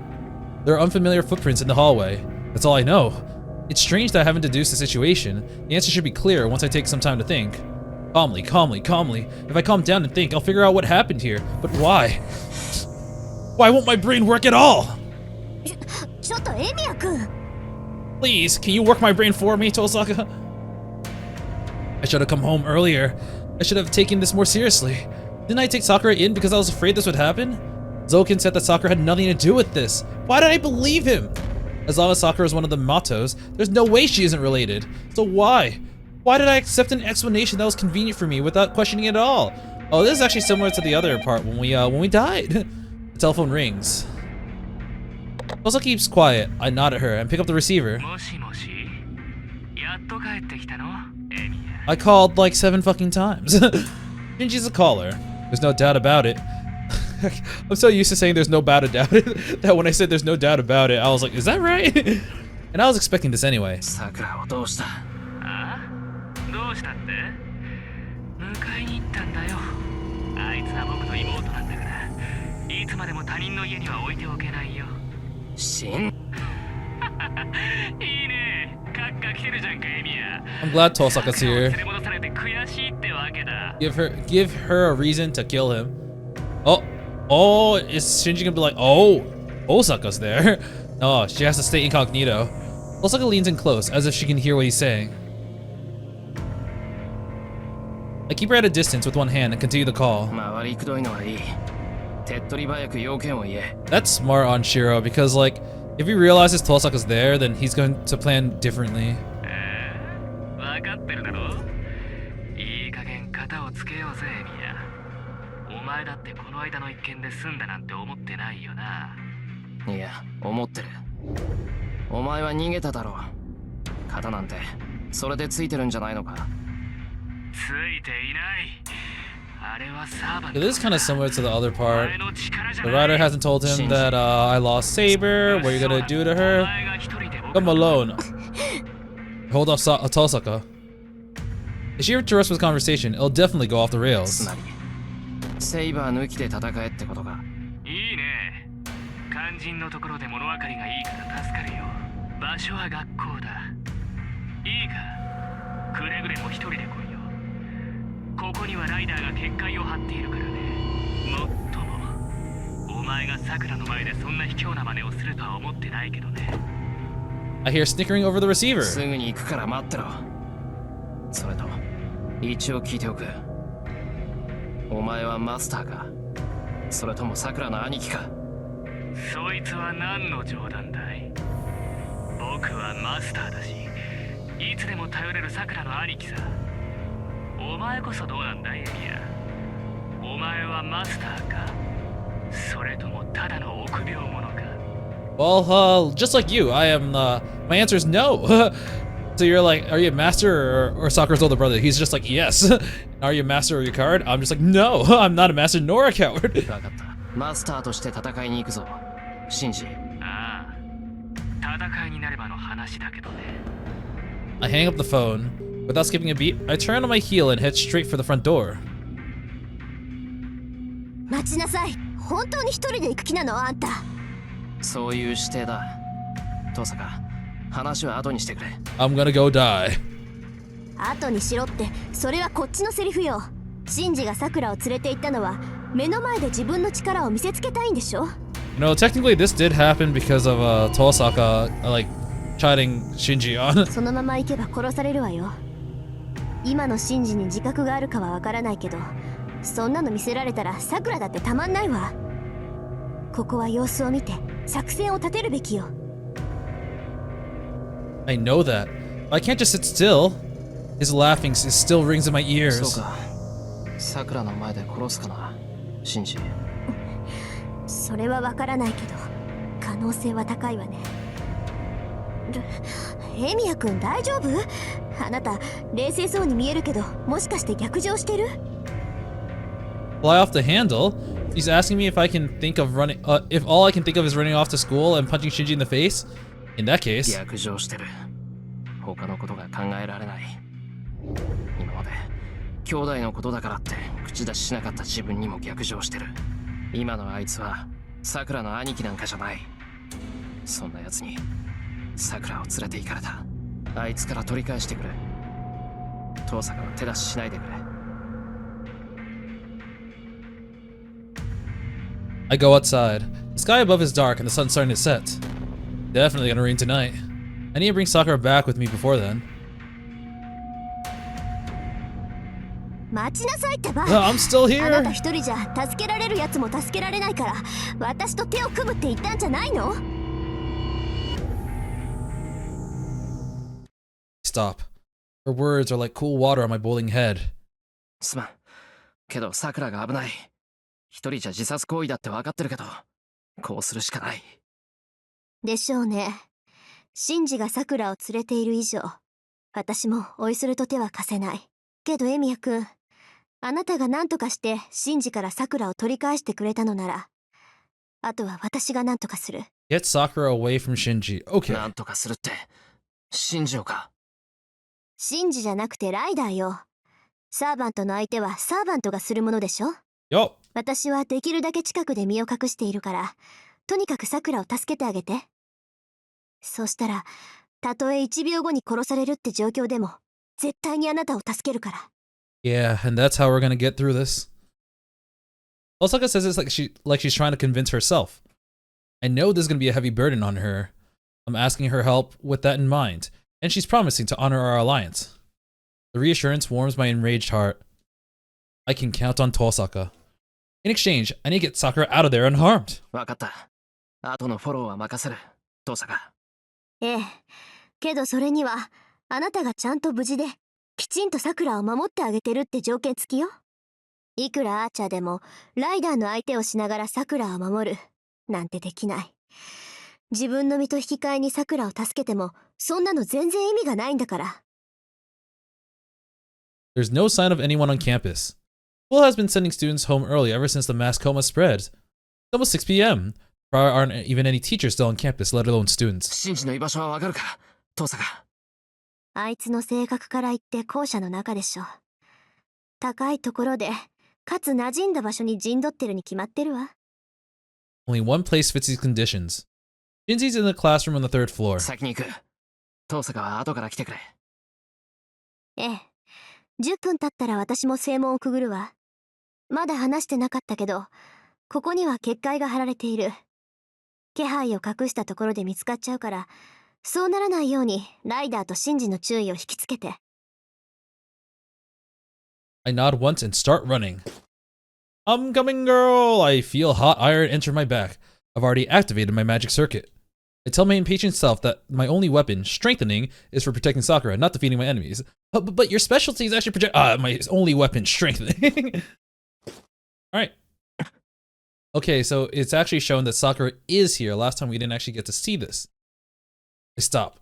There are unfamiliar footprints in the hallway. That's all I know. It's strange that I haven't deduced the situation. The answer should be clear once I take some time to think. Calmly, calmly, calmly. If I calm down and think, I'll figure out what happened here. But why? Why won't my brain work at all? ちょっとエミヤくん。 Please, can you work my brain for me, Tosaka? I should have come home earlier. I should have taken this more seriously. Didn't I take Sakura in because I was afraid this would happen? Zoken said that Sakura had nothing to do with this. Why did I believe him? As long as Sakura is one of the Matos, there's no way she isn't related. So why? Why did I accept an explanation that was convenient for me without questioning it at all? Oh, this is actually similar to the other part when we died. The telephone rings. Also keeps quiet. I nod at her and pick up the receiver. I called like 7 fucking times. Shinji's a caller. There's no doubt about it. I'm so used to saying there's no doubt about it that when I said there's no doubt about it, I was like, is that right? And I was expecting this anyway. Sakura をどうした？あ？どうしたって？迎えに行ったんだよ。あいつは僕の妹なんだから、いつまでも他人の家には置いておけないよ。いいね。カッカ来てるじゃんか、エミヤ。I'm glad Tosaka's here. 連れ戻されて悔しいってわけだ。Give her a reason to kill him. Oh, is Shinji gonna be like, oh, Osaka's there? No, she has to stay incognito. Osaka leans in close, as if she can hear what he's saying. I keep her at a distance with one hand and continue the call. 回りくどいのはいい。手っ取り早く要件を言え。 That's smart on Shirou, because like, if he realizes Tosaka's there, then he's going to plan differently. わかってるだろ？いい加減肩をつけようぜ、エミヤ。お前だってこの間の一件で済んだなんて思ってないよな。いや、思ってる。お前は逃げただろう。肩なんてそれでついてるんじゃないのか。ついていない。あれはサーバー。 This is kind of similar to the other part. The writer hasn't told him that I lost Saber. What are you gonna do to her? Come alone. Hold off Tosaka. If she interrupts with conversation, it'll definitely go off the つ rails. まりセイバー抜きで戦えってことか。いいね。肝心のところで物分かりがいいから助かるよ。場所は学校だ。いいか、くれぐれも一人で来いよ。ここにはライダーが結界を張っているからね。もっとも、お前が桜の前でそんな卑怯な真似をするとは思ってないけどね。I hear snickering over the receiver. すぐに行くから待ってろ。それと一応聞いておく。お前はマスターか、それとも桜の兄貴か。そいつは何の冗談だい？僕はマスターだし、いつでも頼れる桜の兄貴さ。お前こそどうなんだい、エミヤ。お前はマスターか、それともただの臆病者か。Well, just like you, I am. My answer is no. So you're like, are you a master or Sakura's older brother? He's just like, yes. Are you a master or your card? I'm just like, no, I'm not a master nor a coward. 分かった。マスターとして戦いに行くぞ、シンジ。ああ、戦いになればの話だけどね。I hang up the phone. Without skipping a beat, I turn on my heel and head straight for the front door. 待ちなさい。本当に一人で行く気なのあんた？そういう指定だ。登坂、話は後にしてくれ。I'm gonna go die. 後にしろって、それはこっちのセリフよ。シンジがさくらを連れて行ったのは目の前で自分の力を見せつけたいんでしょ。 No, technically this did happen because of Tosaka like chiding Shinji on. そのまま行けば殺されるわよ。今のシンジに自覚があるかはわからないけど、そんなの見せられたらさくらだってたまんないわ。ここは様子を見て作戦を立てるべきよ。 I know that. But I can't just sit still. His laughing still rings in my そう ears. か。さくらの前で殺すかな、シンジ。それはわからないけど可能性は高いわね。エミヤ君大丈夫？あなた冷静そうに見えるけど、もしかして逆上してる？ Fly off the handle? He's asking me if I can think of running. If all I can think of is running off to school and punching Shinji in the face. In that case, 逆上してる。他のことが考えられない。今まで兄弟のことだからって口出ししなかった自分にも逆上してる。今のあいつはさくらの兄貴なんかじゃない。そんな奴にさくらを連れて行かれた。あいつから取り返してくれ。登坂は手出ししないでくれ。I go outside. The sky above is dark and the sun's starting to set. Definitely gonna rain tonight. I need to bring Sakura back with me before then. 待ちなさいってば。 No, I'm still あなた here. 一人じゃ助けられるやつも助けられないから、私と手を組むって言ったんじゃないの？ Stop. Her words are like cool water on my boiling head. すまん。けどさくらが危ない。一人じゃ自殺行為だって分かってるけど、こうするしかない。でしょうね。シンジがさくらを連れている以上、私も追いすると手は貸せない。けどエミヤくん、あなたが何とかしてシンジからさくらを取り返してくれたのなら、あとは私が何とかする。Get Sakura away from Shinji. Okay. なんとかするって、信じようか。シンジじゃなくてライダーよ。サーバントの相手はサーバントがするものでしょ。 Yo. 私はできるだけ近くで身を隠しているから、とにかくさくらを助けてあげて。そうしたら、たとえ1秒後に殺されるって状況でも、絶対にあなたを助けるから。 Yeah, and that's how we're gonna get through this. Osaka says it's like she's trying to convince herself. I know this is gonna be a heavy burden on her. I'm asking her help with that in mind, and she's promising to honor our alliance. The reassurance warms my enraged heart. I can count on Tosaka. In exchange, I need to get Sakura out of there unharmed. 分かった。後のフォローは任せる。父さんが。ええ。けどそれには、あなたがちゃんと無事で、きちんとさくらを守ってあげてるって条件付きよ。いくらアーチャーでも、ライダーの相手をしながらさくらを守る、なんてできない。自分の身と引き換えにさくらを助けても、そんなの全然意味がないんだから。There's no sign of anyone on campus. School has been sending students home early ever since the mass coma spread. It's almost 6 p.m. There aren't even any teachers still on campus, let alone students. シンジの居場所はわかるか、父さんが。あいつの性格から言って校舎の中でしょ。高いところで、かつ馴染んだ場所に陣取ってるに決まってるわ。Only one place fits these conditions. Shinji's in the classroom on the 3rd floor. 先に行く。父さんは後から来てくれ。ええ。10分経ったら私も正門をくぐるわ。まだ話してなかったけど、ここには結界が張られている。気配を隠したところで見つかっちゃうから、そうならないようにライダーとシンジの注意を引きつけて。I nod once and start running. I'm coming, girl! I feel hot iron enter my back. I've already activated my magic circuit. I tell my impatient self that my only weapon, strengthening, is for protecting Sakura, not defeating my enemies. But your specialty is actually my only weapon, strengthening. Alright. Okay, so it's actually shown that Sakura is here. Last time we didn't actually get to see this. I stop.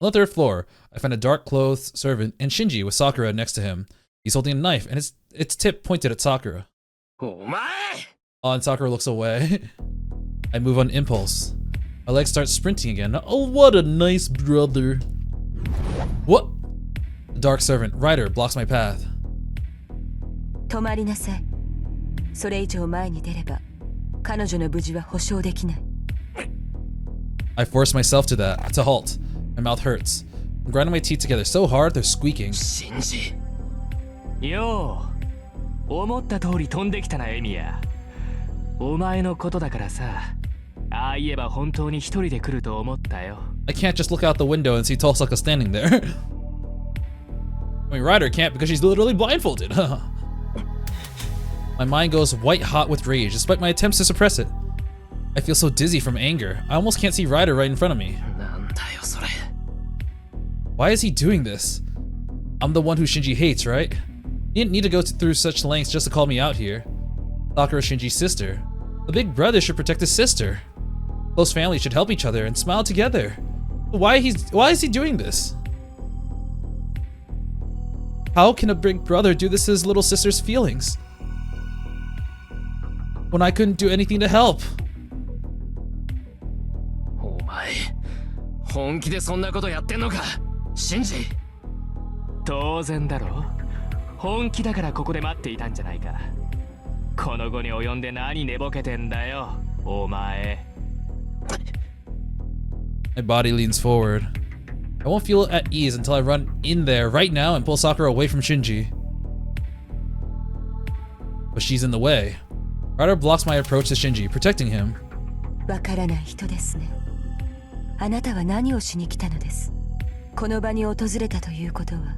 On the 3rd floor, I find a dark-clothed servant and Shinji with Sakura next to him. He's holding a knife, and its tip pointed at Sakura. お前! Oh, and Sakura looks away. I move on impulse. My legs start sprinting again. Oh, what a nice brother. What? The dark servant, Ryder, blocks my path. 止まりなさい。それ以上前に出れば、彼女の無事は保証できない。I force myself to halt. My mouth hurts. I'm grinding my teeth together so hard they're squeaking. シンジ。よう、思った通り飛んできたなエミヤ。お前のことだからさ。ああ言えば本当に一人で来ると思ったよ。I can't just look out the window and see Tosaka standing there. I mean, Ryder can't because she's literally blindfolded. My mind goes white hot with rage despite my attempts to suppress it. I feel so dizzy from anger. I almost can't see Ryder right in front of me. なんだよそれ。Why is he doing this? I'm the one who Shinji hates, right? He didn't need to go through such lengths just to call me out here. Sakura Shinji's sister. The big brother should protect his sister. Close families should help each other and smile together. Why is he doing this? How can a big brother do this to his little sister's feelings? When I couldn't do anything to help. お前、本気でそんなことやってんのか、シンジ。当然だろ。本気だからここで待っていたんじゃないか。この後に及んで何寝ぼけてんだよ、お前。My body leans forward. I won't feel at ease until I run in there right now and pull Sakura away from Shinji. But she's in the way. Ryder blocks my approach to Shinji, protecting him. わからない人ですね。あなたは何をしに来たのです。この場に訪れたということは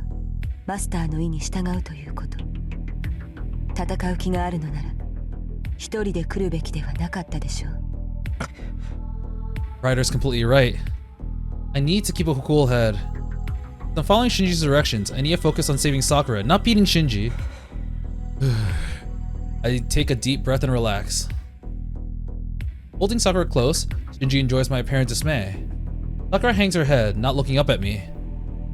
マスターの意に従うということ。戦う気があるのなら一人で来るべきではなかったでしょう。 Ryder's completely right. I need to keep a cool head. I'm following Shinji's directions. I need to focus on saving Sakura, not beating Shinji. I take a deep breath and relax. Holding Sakura close, Shinji enjoys my apparent dismay. Sakura hangs her head, not looking up at me.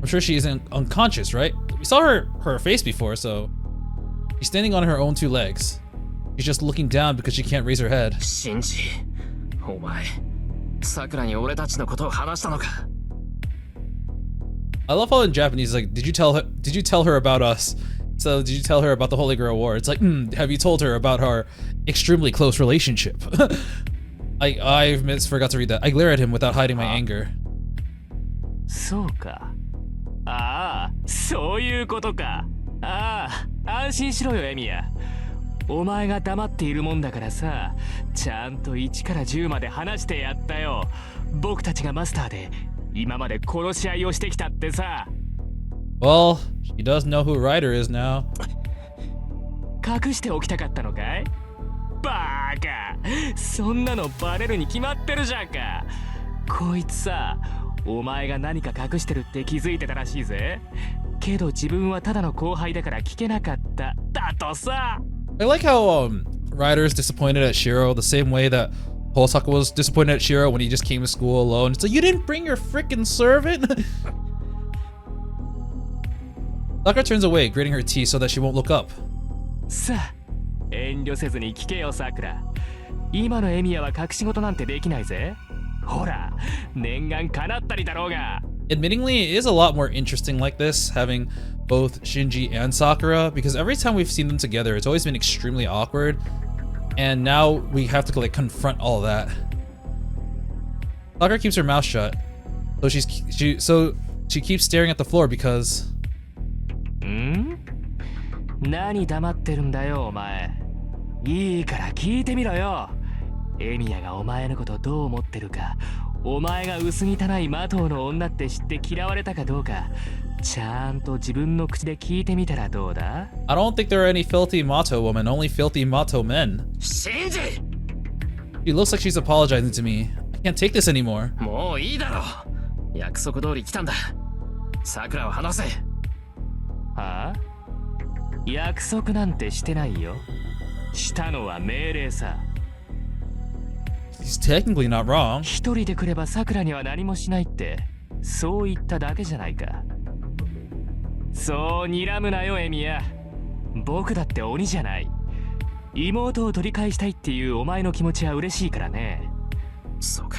I'm sure she isn't unconscious, right? We saw her face before, so... She's standing on her own two legs. She's just looking down because she can't raise her head. シンジ、お前、さくらに俺たちのことを話したのか？ I love how in Japanese, like, did you tell her about us? So did you tell her about the Holy Grail War? It's like, have you told her about our extremely close relationship? I forgot to read that. I glare at him without hiding my anger. そうか。ああ、そういうことか。ああ、安心しろよエミヤ。お前が黙っているもんだからさ、ちゃんと1から10まで話してやったよ。僕たちがマスターで今まで殺し合いをしてきたってさ。Well, she does know who Ryder is now. 隠しておきたかったのかい？バーカ、そんなのバレるに決まってるじゃんか。こいつさ、お前が何か隠してるって気づいてたらしいぜ。けど自分はただの後輩だから聞けなかった。だとさ。I like how Ryder's disappointed at Shirou the same way that Hosaka was disappointed at Shirou when he just came to school alone. It's like, you didn't bring your freaking servant? Sakura turns away, gritting her teeth so that she won't look up. さあ、遠慮せずに聞けよさくら。今のエミヤは隠し事なんてできないぜ。ほら、念願叶ったりだろうが。Admittingly, it is a lot more interesting like this, having both Shinji and Sakura, because every time we've seen them together, it's always been extremely awkward, and now we have to like confront all that. Sakura keeps her mouth shut, so she keeps staring at the floor because. 何黙ってるんだよお前。いいから聞いてみろよ。エミヤがお前のことどう思ってるか、お前が薄汚いマトウの女って知って嫌われたかどうか、ちゃんと自分の口で聞いてみたらどうだ？ I don't think there are any filthy Matou women, only filthy Matou men. シンジ！ She looks like she's apologizing to me. I can't take this anymore. もういいだろ。約束通り来たんだ。さくらを話せ。はあ？約束なんてしてないよ。したのは命令さ。He's technically not wrong. 一人で来ればさくらには何もしないって、そう言っただけじゃないか。そう睨むなよエミヤ。僕だって鬼じゃない。妹を取り返したいっていうお前の気持ちは嬉しいからね。そうか。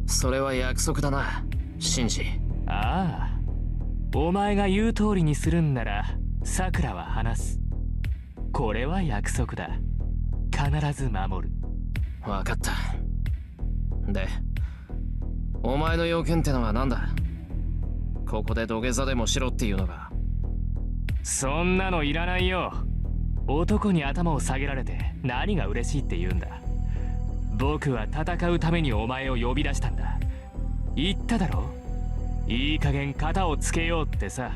それは約束だな、シンジ。ああ、お前が言う通りにするんならさくらは話す。これは約束だ。必ず守る。わかった。で、お前の要件ってのは何だ？ここで土下座でもしろっていうのが。そんなのいらないよ。男に頭を下げられて何が嬉しいって言うんだ。僕は戦うためにお前を呼び出したんだ。言っただろ？いい加減肩をつけようってさ。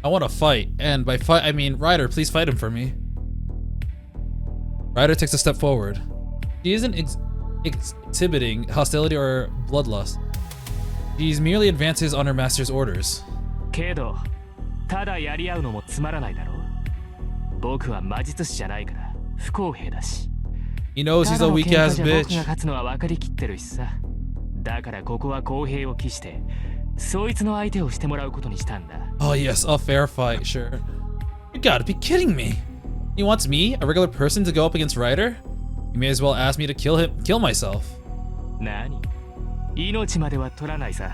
I want to fight, and by fight I mean Ryder, please fight him for me. Ryder takes a step forward. She isn't exhibiting hostility or bloodlust. She merely advances on her master's orders. けど、ただやり合うのもつまらないだろ。僕は魔術師じゃないから不公平だし。He knows he's a weak ass 僕が bitch. 勝つのは分かりきってるしさ。だからここは公平を期して、そいつの相手をしてもらうことにしたんだ。Oh yes, a fair fight, sure. You gotta be kidding me. He wants me, a regular person, to go up against Ryder? You may as well ask me to kill myself. 何？命までは取らないさ。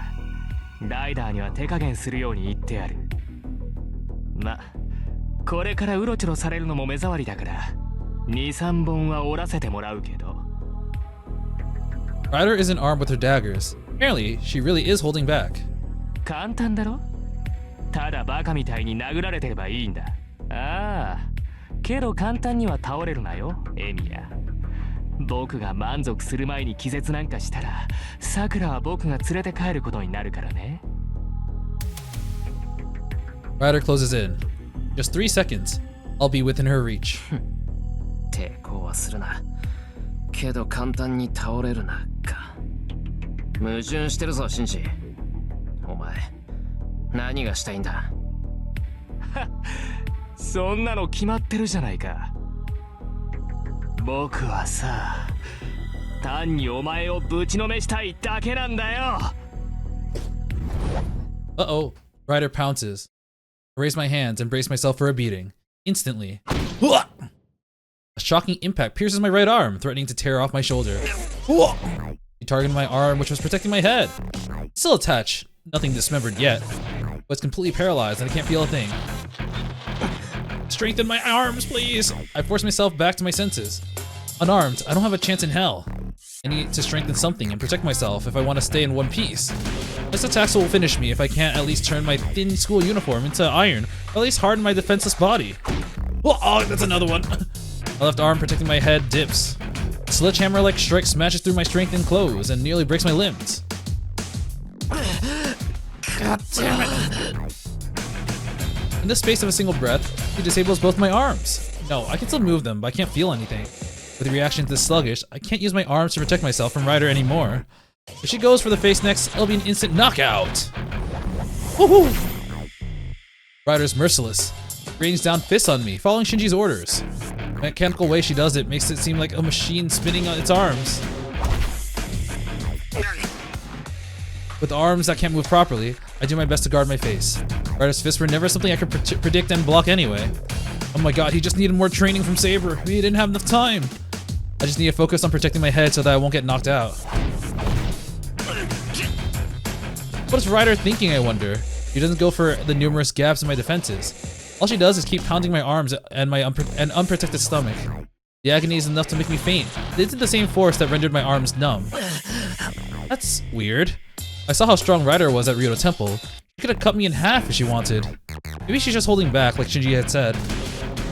ライダーには手加減するように言ってある。ま、これからうろちょろされるのも目障りだから、2、3本は折らせてもらうけど。Ryder isn't armed with her daggers. Apparently, she really is holding back. 簡単だろ？ただバカみたいに殴られてればいいんだ。ああ、けど簡単には倒れるなよ、エミヤ。僕が満足する前に気絶なんかしたらさくらは僕が連れて帰ることになるからね。 Ryder closes in. Just 3 seconds. I'll be within her reach. 抵抗はするな。けど簡単に倒れるなか。矛盾してるぞ、シンジ。お前、何がしたいんだ。そんなの決まってるじゃないか。僕はさ、単にお前をぶちのめしたいだけなんだよ。 Uh-oh. Ryder pounces. I raise my hands and brace myself for a beating. Instantly. A shocking impact pierces my right arm, threatening to tear off my shoulder. He targeted my arm, which was protecting my head. Still attached, nothing dismembered yet, but it's completely paralyzed and I can't feel a thing. Strengthen my arms, please! I force myself back to my senses. Unarmed, I don't have a chance in hell. I need to strengthen something and protect myself if I want to stay in one piece. This attack will finish me if I can't at least turn my thin school uniform into iron, or at least harden my defenseless body. Oh, that's another one! My left arm protecting my head dips. A sledgehammer-like strike smashes through my strengthened clothes and nearly breaks my limbs. God damn it! In the space of a single breath, he disables both my arms. No, I can still move them, but I can't feel anything. With the reaction to this sluggish, I can't use my arms to protect myself from Ryder anymore. If she goes for the face next, it'll be an instant knockout! Woohoo! Ryder's merciless. Rains down fists on me, following Shinji's orders. The mechanical way she does it makes it seem like a machine spinning on its arms. With arms that can't move properly, I do my best to guard my face. Ryder's fists were never something I could predict and block anyway. Oh my god, he just needed more training from Saber. He didn't have enough time. I just need to focus on protecting my head so that I won't get knocked out. What is Ryder thinking, I wonder? She doesn't go for the numerous gaps in my defenses. All she does is keep pounding my arms and my unprotected stomach. The agony is enough to make me faint. It isn't the same force that rendered my arms numb. That's weird. I saw how strong Ryder was at Realta Temple. She could have cut me in half if she wanted. Maybe she's just holding back, like Shinji had said.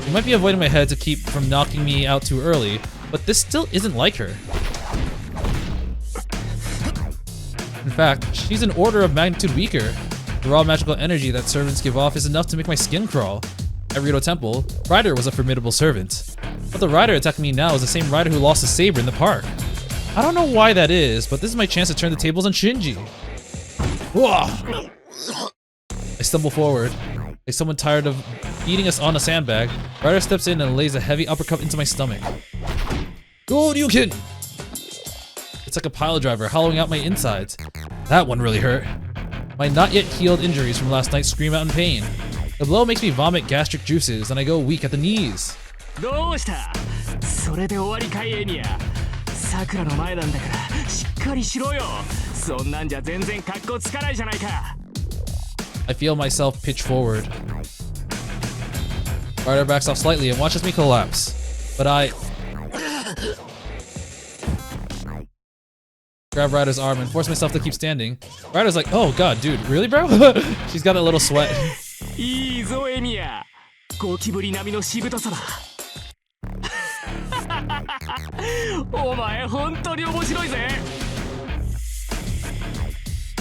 She might be avoiding my head to keep from knocking me out too early, but this still isn't like her. In fact, she's an order of magnitude weaker. The raw magical energy that servants give off is enough to make my skin crawl. At Realta Temple, Ryder was a formidable servant. But the Ryder attacking me now is the same Ryder who lost his saber in the park. I don't know why that is, but this is my chance to turn the tables on Shinji. Whoa! I stumble forward. Like someone tired of beating us on a sandbag, Ryder steps in and lays a heavy uppercut into my stomach. Go, Ryukin! It's like a pile driver hollowing out my insides. That one really hurt. My not yet healed injuries from last night scream out in pain. The blow makes me vomit gastric juices and I go weak at the knees. どうした？それで終わりかいエミヤ。さくらの前なんだからしっかりしろよ。そんなんじゃ全然格好つかないじゃないか。I feel myself pitch forward. Ryder backs off slightly and watches me collapse. But I grab Ryder's arm and force myself to keep standing. Ryder's like, oh god, dude, really bro? She's got a little sweat. いいぞエミヤ。ゴキブリ並みのしぶとさだ。お前本当に面白いぜ。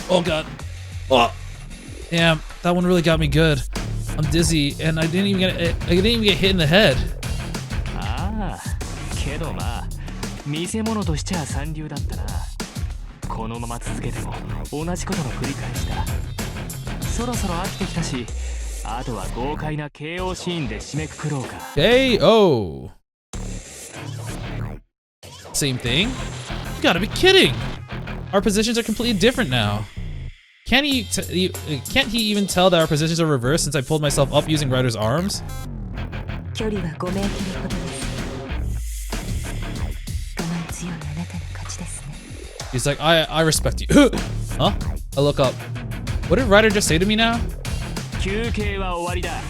Oh god. Oh. Damn, that one really got me good. I'm dizzy and I didn't even get hit in the head. ああ、けどまあ、見せ物としちゃ三流だったな。このまま続けても同じことの繰り返しだ。そろそろ飽きてきたし、あとは豪快な KO シーンで締めくくろうか。KO. Same thing? You gotta be kidding! Our positions are completely different now. Can't he even tell that our positions are reversed since I pulled myself up using Ryder's arms? 距離は5メートルほどです。我慢強いあなたの勝ちですね。 He's like, I respect you. Huh? I look up. What did Ryder just say to me now? 休憩は終わりだ。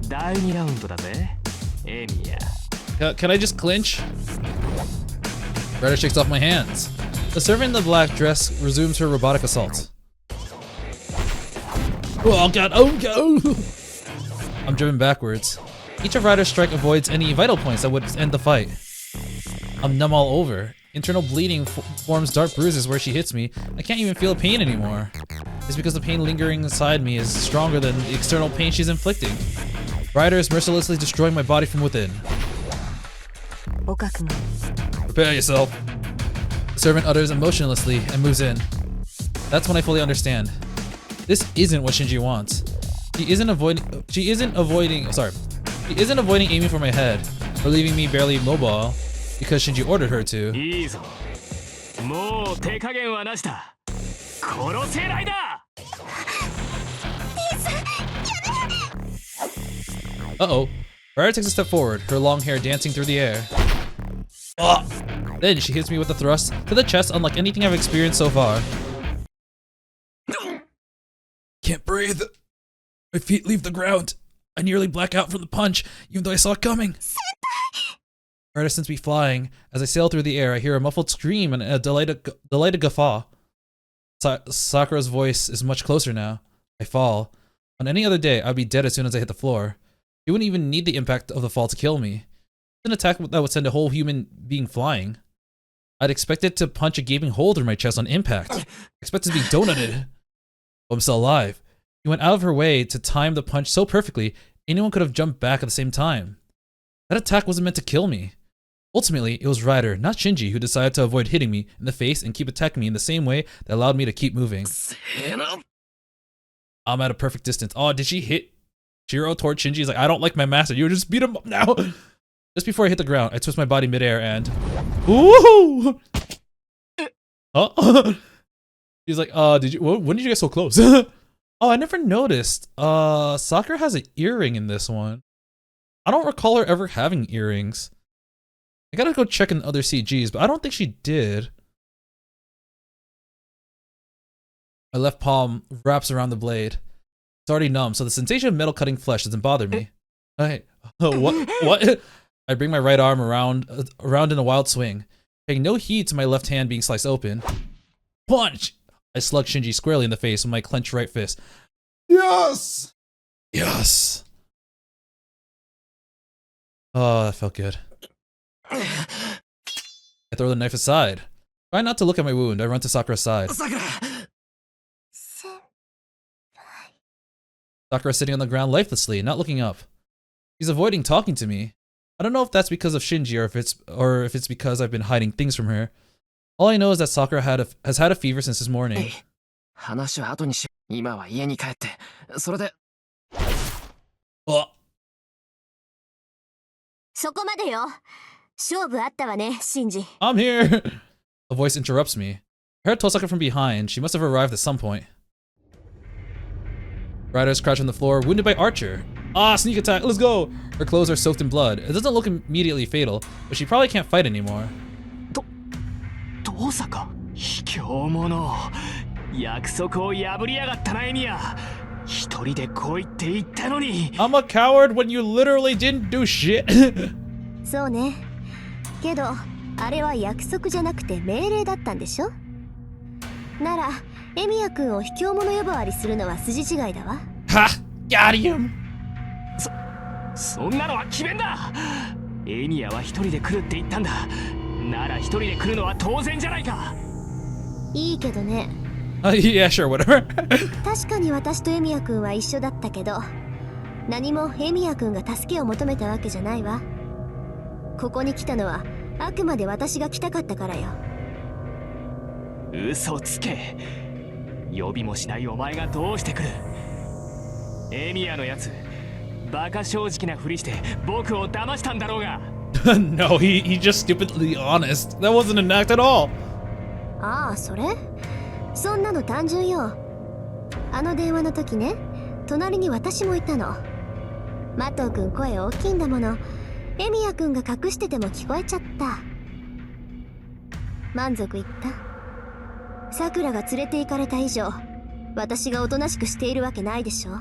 第2ラウンドだぜ、エミヤ。Can I just clinch? Ryder shakes off my hands. The servant in the black dress resumes her robotic assault. Oh god, oh god! I'm driven backwards. Each of Ryder's strike avoids any vital points that would end the fight. I'm numb all over. Internal bleeding forms dark bruises where she hits me. I can't even feel the pain anymore. It's because the pain lingering inside me is stronger than the external pain she's inflicting. Ryder is mercilessly destroying my body from within. Prepare yourself. The servant utters emotionlessly and moves in. That's when I fully understand. This isn't what Shinji wants. She isn't avoiding aiming for my head or leaving me barely mobile because Shinji ordered her to. Uh-oh. Ryder takes a step forward, her long hair dancing through the air. Ugh. Then she hits me with a thrust to the chest unlike anything I've experienced so far. Can't breathe. My feet leave the ground. I nearly black out from the punch, even though I saw it coming. Ryder sends me flying. As I sail through the air, I hear a muffled scream and a delighted guffaw. Sakura's voice is much closer now. I fall. On any other day, I'd be dead as soon as I hit the floor. She wouldn't even need the impact of the fall to kill me. It's an attack that would send a whole human being flying. I'd expect it to punch a gaping hole through my chest on impact. Expect it to be donutted. Oh, I'm still alive. She went out of her way to time the punch so perfectly, anyone could have jumped back at the same time. That attack wasn't meant to kill me. Ultimately, it was Ryder, not Shinji, who decided to avoid hitting me in the face and keep attacking me in the same way that allowed me to keep moving. I'm at a perfect distance. Oh, did she hit Shirou toward Shinji? He's like, I don't like my master. You just beat him up now. Just before I hit the ground, I twist my body midair and... Ooh! Oh. He's like, when did you get so close? Oh, I never noticed. Sakura has an earring in this one. I don't recall her ever having earrings. I gotta go check in other CGs, but I don't think she did. My left palm wraps around the blade. It's already numb, so the sensation of metal cutting flesh doesn't bother me. Hey, what? I bring my right arm around in a wild swing, paying no heed to my left hand being sliced open. Punch! I slug Shinji squarely in the face with my clenched right fist. Yes! Yes! Oh, that felt good. I throw the knife aside. Try not to look at my wound. I run to Sakura's side. Sakura's sitting on the ground lifelessly, not looking up. She's avoiding talking to me. I don't know if that's because of Shinji or if it's because I've been hiding things from her. All I know is that Sakura has had a fever since this morning. Oh. そこまでよ。勝負あったわね、シンジ。 I'm here! A voice interrupts me. I heard Tosaka from behind. She must have arrived at some point. Ryder is crouched on the floor, wounded by Archer. Ah, sneak attack, let's go! Her clothes are soaked in blood. It doesn't look immediately fatal, but she probably can't fight anymore. 遠坂卑怯者約束を破りやがったなエミヤ一人で来いって言ったのに I'm a coward when you literally didn't do shit. そうね。けど、あれは約束じゃなくて命令だったんでしょ？なら、エミヤ君を卑怯者呼ばわりするのは筋違いだわ。Ha! Got him! そんなのは詭弁だエミヤは一人で来るって言ったんだなら一人で来るのは当然じゃないかいいけどね。Yeah, sure, whatever. 確かに私とエミヤ君は一緒だったけど、何もエミヤ君が助けを求めたわけじゃないわ。ここに来たのはあくまで私が来たかったからよ。嘘つけ呼びもしないお前がどうしてくるエミヤのやつバカ正直なふりして僕を騙したんだろうがNo, he just stupidly honest. That wasn't an act at all. ああ、それ？そんなの単純よ。あの電話の時ね、隣に私もいたの。マトウ君声大きいんだもの。エミヤ君が隠してても聞こえちゃった。満足いった？さくらが連れて行かれた以上、私がおとなしくしているわけないでしょ。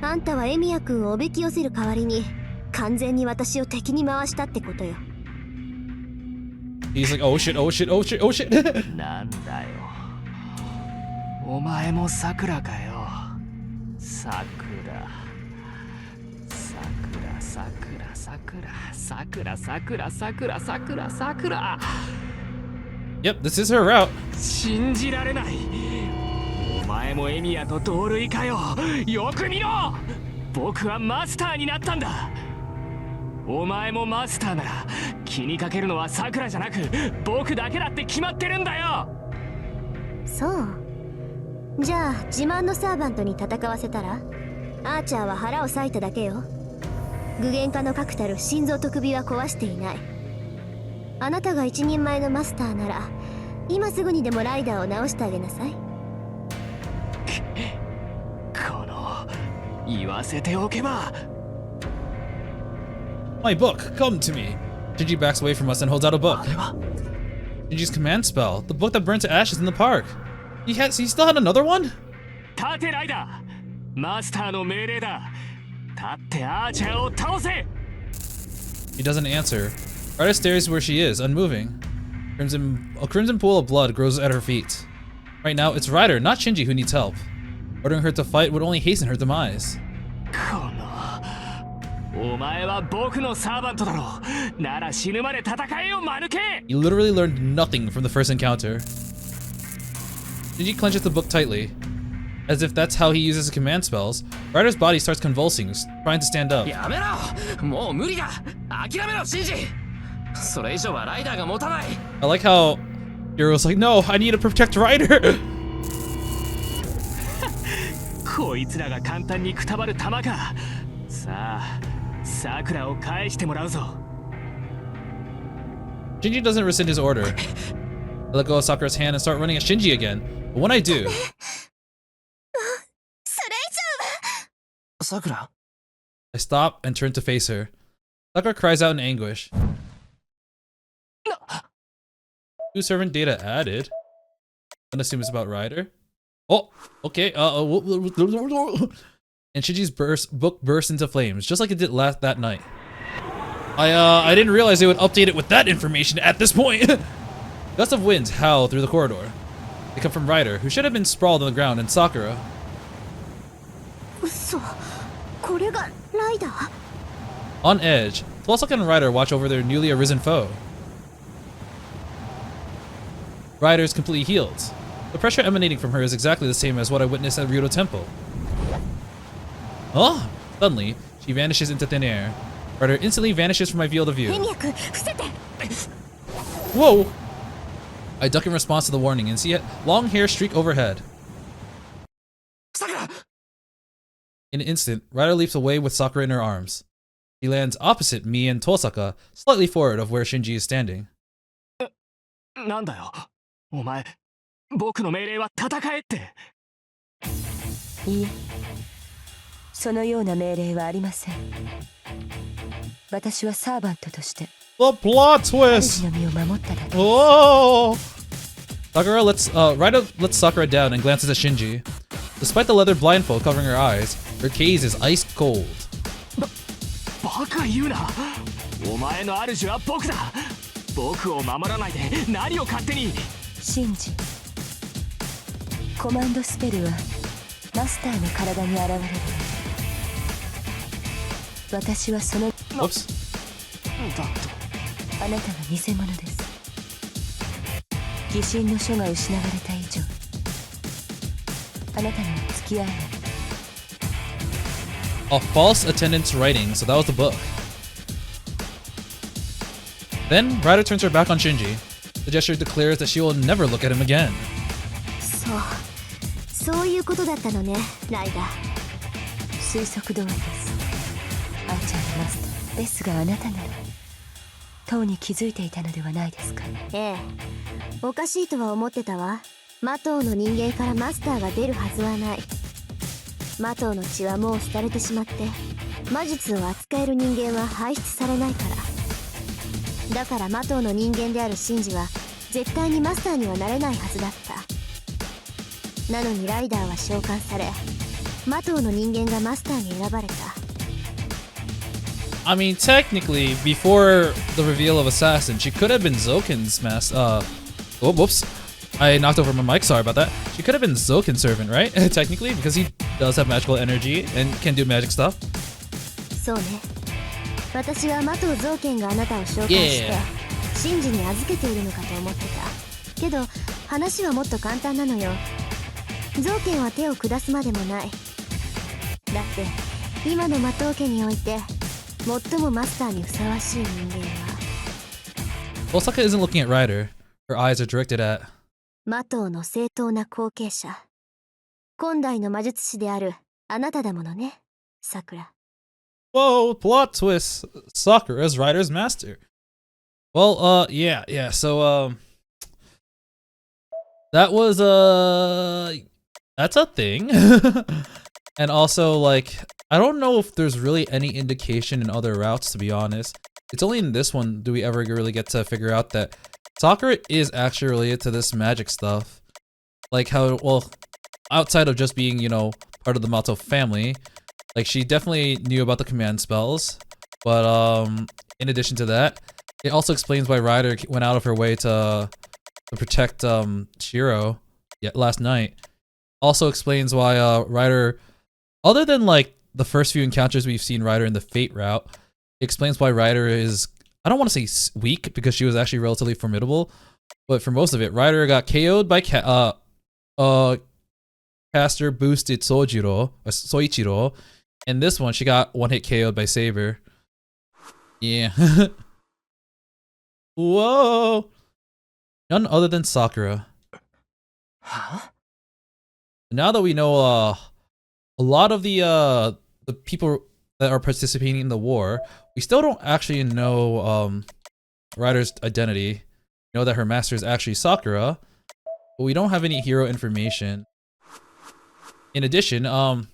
あんたはエミヤ君をおびき寄せる代わりに、完全に私を敵に回したってことよ。He's like, oh shit, oh shit, oh shit, oh shit. なんだよお前もさくらかよさくらさくらささくらさくらさくらさくらさくらさくらさくら Yep, this is her route. 信じられない。お前もエミヤと同類かよ。よく見ろ。僕はマスターになったんだ。お前もマスターなら気にかけるのはさくらじゃなく僕だけだって決まってるんだよ。そう。じゃあ自慢のサーバントに戦わせたら？アーチャーは腹を裂いただけよ。具現化の確たる心臓と首は壊していない。あなたが一人前のマスターなら今すぐにでもライダーを直してあげなさい。この言わせておけば。 My book, come to me. Shinji backs away from us and holds out a book. Shinji's command spell, the book that burned to ashes in the park. He still had another one? 立てライダー、マスターの命令だ。立ってアーチャーを倒せ。 He doesn't answer. Ryder stares where she is, unmoving. A crimson pool of blood grows at her feet. Right now, it's Ryder, not Shinji, who needs help. Ordering her to fight would only hasten her demise. このお前は僕のサーバントだろう。なら死ぬまで戦えよ、間抜け。 You literally learned nothing from the first encounter. Shinji clenches the book tightly. As if that's how he uses his command spells, Ryder's body starts convulsing, trying to stand up. やめろ。もう無理だ。諦めろ、シンジ。それ以上はライダーが持たない。 I like how Shirou's like, no, I need to protect Ryder. こいつらが簡単にくたばる弾か。さあ、さくらを返してもらうぞ。 Shinji doesn't rescind his order. I let go of Sakura's hand and start running at Shinji again. But when I do, さくら。 I stop and turn to face her. Sakura cries out in anguish. New servant data added. Don't assume it's about Ryder. Oh, okay. And Shinji's book burst into flames, just like it did that night. I didn't realize they would update it with that information at this point. Gusts of winds howl through the corridor. They come from Ryder, who should have been sprawled on the ground, and Sakura. 嘘。これがライダー？ On edge, Tosaka and Ryder watch over their newly arisen foe. Ryder is completely healed. The pressure emanating from her is exactly the same as what I witnessed at Ryudo Temple. Oh! Suddenly, she vanishes into thin air. Ryder instantly vanishes from my field of view. エミヤ君、伏せて。 Whoa! I duck in response to the warning and see a long hair streak overhead. さくら。 In an instant, Ryder leaps away with Sakura in her arms. He lands opposite me and Tosaka, slightly forward of where Shinji is standing. なんだよ、お前。僕の命令は戦えって。いいえ、そのような命令はありません。私はサーバントとして The plot 主 twist! の身を守っただけ。 Oh! Ryder lets Sakura down and glances at Shinji. Despite the leather blindfold covering her eyes, her gaze is ice cold. バカ言うな。お前の主は僕だ。僕を守らないで何を勝手に。シンジ、コマンドスペルはマスターの体に現れる。私はその Whoops. だと。あなたは偽物です。疑心の書が失われた以上、あなたには付き合えない。 A false attendant's writing, so that was the book. Then, Ryder turns her back on Shinji. The gesture declares that she will never look at him again. そういうことだったのね、ライダー。推測通りです。アーチャーのマスターですが、あなたならとうに気づいていたのではないですか。ええ、おかしいとは思ってたわ。マトウの人間からマスターが出るはずはない。マトウの血はもう廃れてしまって、魔術を扱える人間は輩出されないから。だからマトウの人間であるシンジは絶対にマスターにはなれないはずだった。なのにライダーは召喚され、マトウの人間がマスターに選ばれた。I mean, technically, before the reveal of Assassin, she could have been Zokin's oh, whoops. I knocked over my mic, sorry about that. She could have been Zokin's servant, right? Technically, because he does have magical energy and can do magic stuff. そうね。私はマトウ造健があなたを紹介して、シンジに預けているのかと思ってた。けど話はもっと簡単なのよ。造健は手を下すまでもない。だって今のマトウ家において最もマスターにふさわしい人間は。Osaka isn't looking at Ryder. Her eyes are directed at マトウの正当な後継者、今代の魔術師であるあなただものね、さくら。Whoa, plot twist. Sakura's Ryder's master. Well, yeah. So, that was, that's a thing. And also, like, I don't know if there's really any indication in other routes, to be honest. It's only in this one do we ever really get to figure out that Sakura is actually related to this magic stuff. Like how, well, outside of just being, you know, part of the Matou family, like she definitely knew about the command spells. But in addition to that, it also explains why Ryder went out of her way to protect Shirou last night. Also explains why Ryder, other than like the first few encounters we've seen Ryder in the Fate route, it explains why Ryder is, I don't want to say weak because she was actually relatively formidable, but for most of it, Ryder got KO'd by caster boosted Soichiro, and this one she got one hit KO'd by Saber. Yeah. Whoa. None other than Sakura. Huh? Now that we know a lot of the people that are participating in the war, we still don't actually know Ryder's identity. We know that her master is actually Sakura, but we don't have any hero information. In addition, I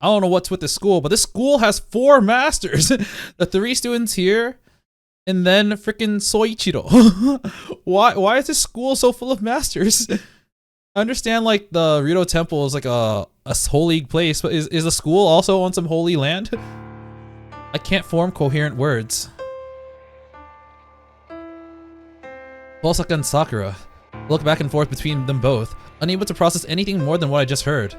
don't know what's with this school, but this school has 4 masters. The 3 students here, and then freaking Soichiro. Why is this school so full of masters? I understand like the Rito Temple is like a holy place, but is the school also on some holy land? I can't form coherent words. Osaka and Sakura look back and forth between them both, unable to process anything more than what I just heard.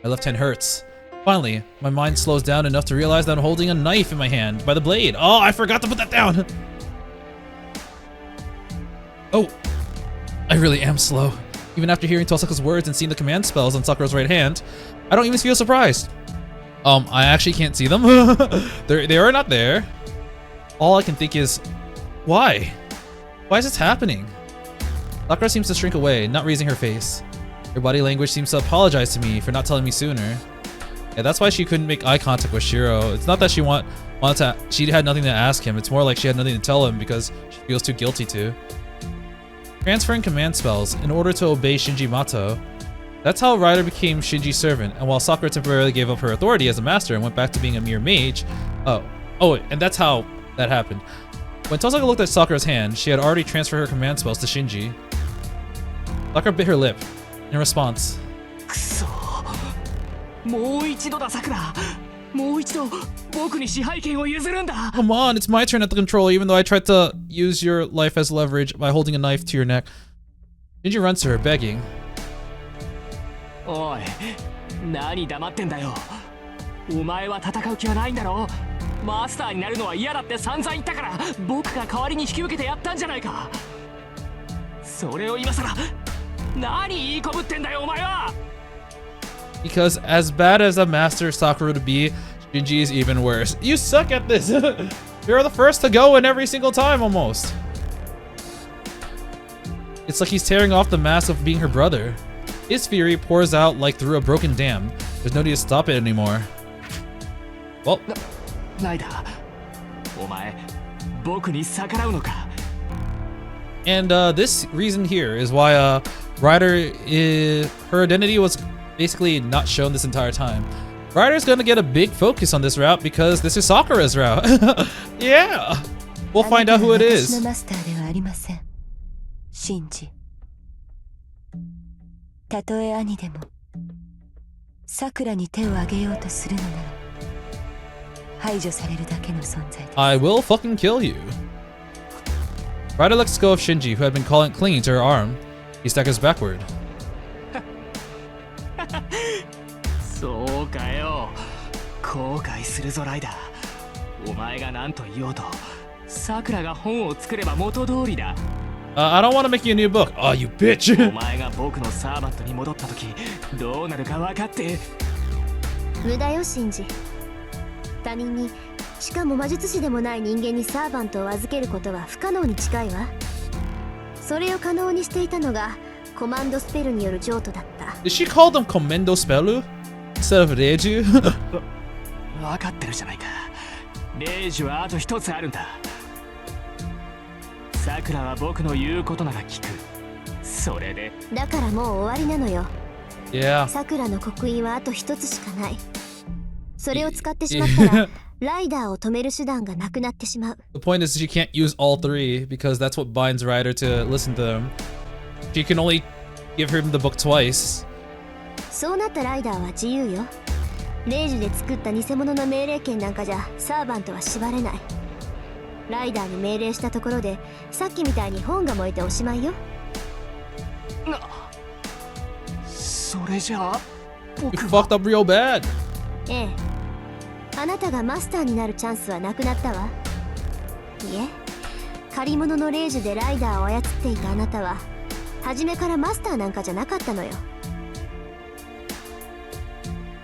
My left hand hurts. Finally, my mind slows down enough to realize that I'm holding a knife in my hand by the blade. Oh, I forgot to put that down! Oh, I really am slow. Even after hearing Tosaka's words and seeing the command spells on Sakura's right hand, I don't even feel surprised. I actually can't see them. They are not there. All I can think is, why? Why is this happening? Sakura seems to shrink away, not raising her face. Her body language seems to apologize to me for not telling me sooner. Yeah, that's why she couldn't make eye contact with Shirou. It's not that she she had nothing to ask him. It's more like she had nothing to tell him because she feels too guilty to. Transferring command spells in order to obey Shinji Matou. That's how Ryder became Shinji's servant, and while Sakura temporarily gave up her authority as a master and went back to being a mere mage. And that's how that happened. When Tosaka looked at Sakura's hand, she had already transferred her command spells to Shinji. Sakura bit her lip. In response, くそもう一度ださくらもう一度僕に支配権を譲るんだ come on, it's my turn at the control, even though I tried to use your life as leverage by holding a knife to your neck. Shinji runs to her, begging. おい何黙ってんだよお前は戦う気はないんだろマスターになるのは嫌だって散々言ったから僕が代わりに引き受けてやったんじゃないかそれを今さら何言いこぶってんだよお前は Because as bad as a master Sakura to be, Shinji is even worse. You suck at this! You're the first to go in every single time, almost. It's like he's tearing off the mask of being her brother. His fury pours out like through a broken dam. There's no need to stop it anymore. Well, ライダーお前僕に逆らうのか and this reason here is why Ryder her identity was basically not shown this entire time. Ryder's gonna get a big focus on this route because this is Sakura's route. Yeah! We'll find out who it 私の is. マスターではありません。シンジ。たとえ兄でも、さくらに手を挙げようとするのなら、排除されるだけの存在です。I will fucking kill you. Ryder lets go of Shinji, who had been clinging to her arm. He staggers backward. そうかよ後悔するぞライダーお前が何と言おうとさくらが本を作れば元通りだ。 I don't want to make you a new book. Oh, you bitch. お前が僕のサーバントに戻った時どうなるか分かって。無駄よシンジ。他人に、しかも魔術師でもない人間にサーバントを預けることは不可能に近いわ。それを可能にしていたのがコマンドスペルによる譲渡だった。 Did she call them Komendo Spelu instead of Reiju? 分かってるじゃないか。レイジはあと一つあるんだ。さくらは僕の言うことなら聞く。それでだからもう終わりなのよ。 Yeah. さくらの刻印はあと一つしかない。それを使ってしまったらライダーを止める手段がなくなってしまう。 The point is she can't use all three because that's what binds Ryder to listen to them. She can only give him the book twice. そうなったライダーは自由よ。レイジで作った偽物の命令権なんかじゃサーバントは縛れない。ライダーに命令したところでさっきみたいに本が燃えておしまいよ。それじゃあ You 僕 fucked up real bad. ええ、あなたがマスターになるチャンスはなくなったわ。いえ、借り物のレイジでライダーを操っていたあなたは初めからマスターなんかじゃなかったのよ。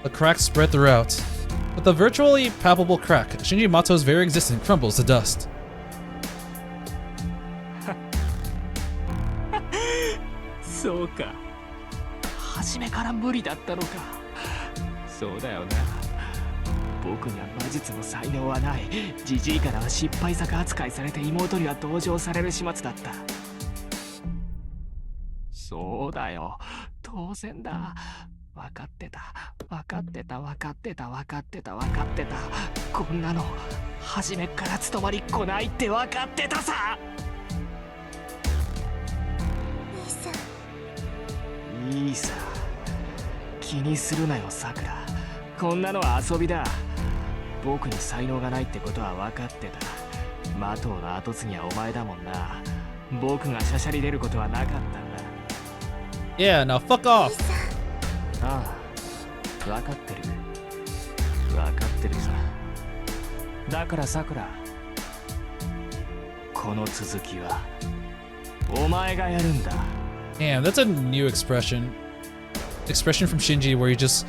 The cracks spread throughout. With a virtually palpable crack, Shinji Mato's very existence crumbles to dust. そうか、初めから無理だったのか。そうだよな。僕には魔術の才能はない。ジジイからは失敗作扱いされて妹には同情される始末だった。そうだよ、当然だ。分かってた分かってた分かってた分かってた分かってた。こんなの初めから務まりっこないって分かってたさ。兄さん。いいさ、気にするなよさくら。こんなのは遊びだ。僕に才能がないってことは分かってた。マトウの後継ぎはお前だもんな。僕がしゃしゃり出ることはなかったんだ。 Yeah, now fuck off. ああ、分かってる分かってるさ。だからさくら、この続きはお前がやるんだ。 Damn, that's a new expression. Expression from Shinji where he just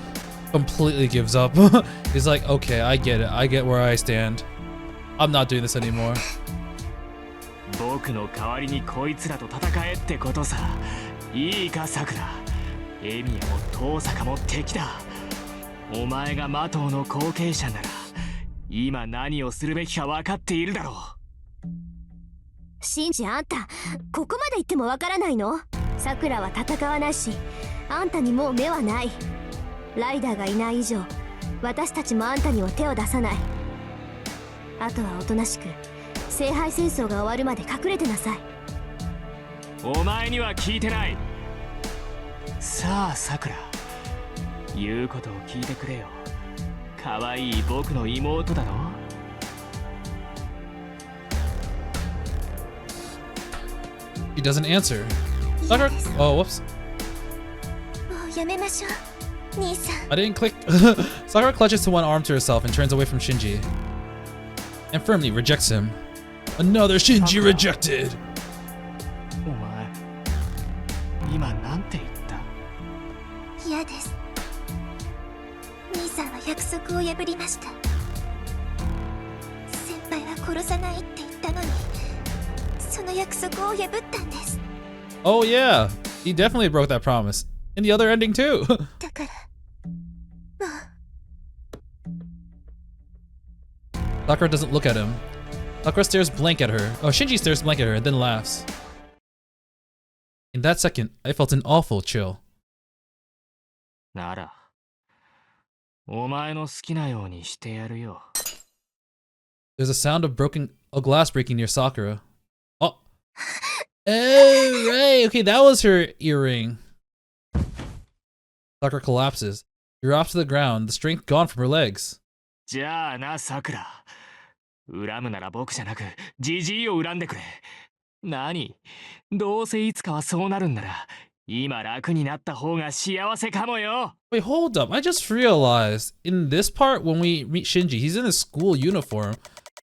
completely gives up. He's like, okay, I get it. I get where I stand. I'm not doing this anymore. 僕の代わりにこいつらと戦えってことさ。いいかさくら、エミヤも遠坂も敵だ。お前がマトウの後継者なら今何をするべきか分かっているだろう。シンジ、あんたここまで言ってもわからないの？さくらは戦わないし、あんたにもう目はない。ライダーがいない以上、私たちもあんたには手を出さない。あとはおとなしく聖杯戦争が終わるまで隠れてなさい。お前には聞いてない。さあさくら、言うことを聞いてくれよ。可愛い僕の妹だろ。 He doesn't answer. Sakura. Oh, whoops. もうやめましょう、兄さん。 I didn't click. Sakura clutches to one arm to herself and turns away from Shinji. And firmly rejects him. Another Shinji rejected. お前今なんて言った？嫌です。兄さんは約束を破りました。先輩は殺さないって言ったのに、その約束を破ったんです。 Oh yeah, he definitely broke that promise. In the other ending too. だからもう Sakura doesn't look at him. Sakura stares blank at her. Oh, Shinji stares blank at her and then laughs. In that second, I felt an awful chill. ならお前の好きなようにしてやるよ。 There's a sound of a glass breaking near Sakura. Oh. Oh, right. Okay, that was her earring. Sakura collapses. Drops to the ground, the strength gone from her legs. じゃあなさくら、恨むなら僕じゃなくジジイを恨んでくれ。何？どうせいつかはそうなるんなら今楽になった方が幸せかもよ。 Wait, hold up. I just realized in this part when we meet Shinji, he's in his school uniform.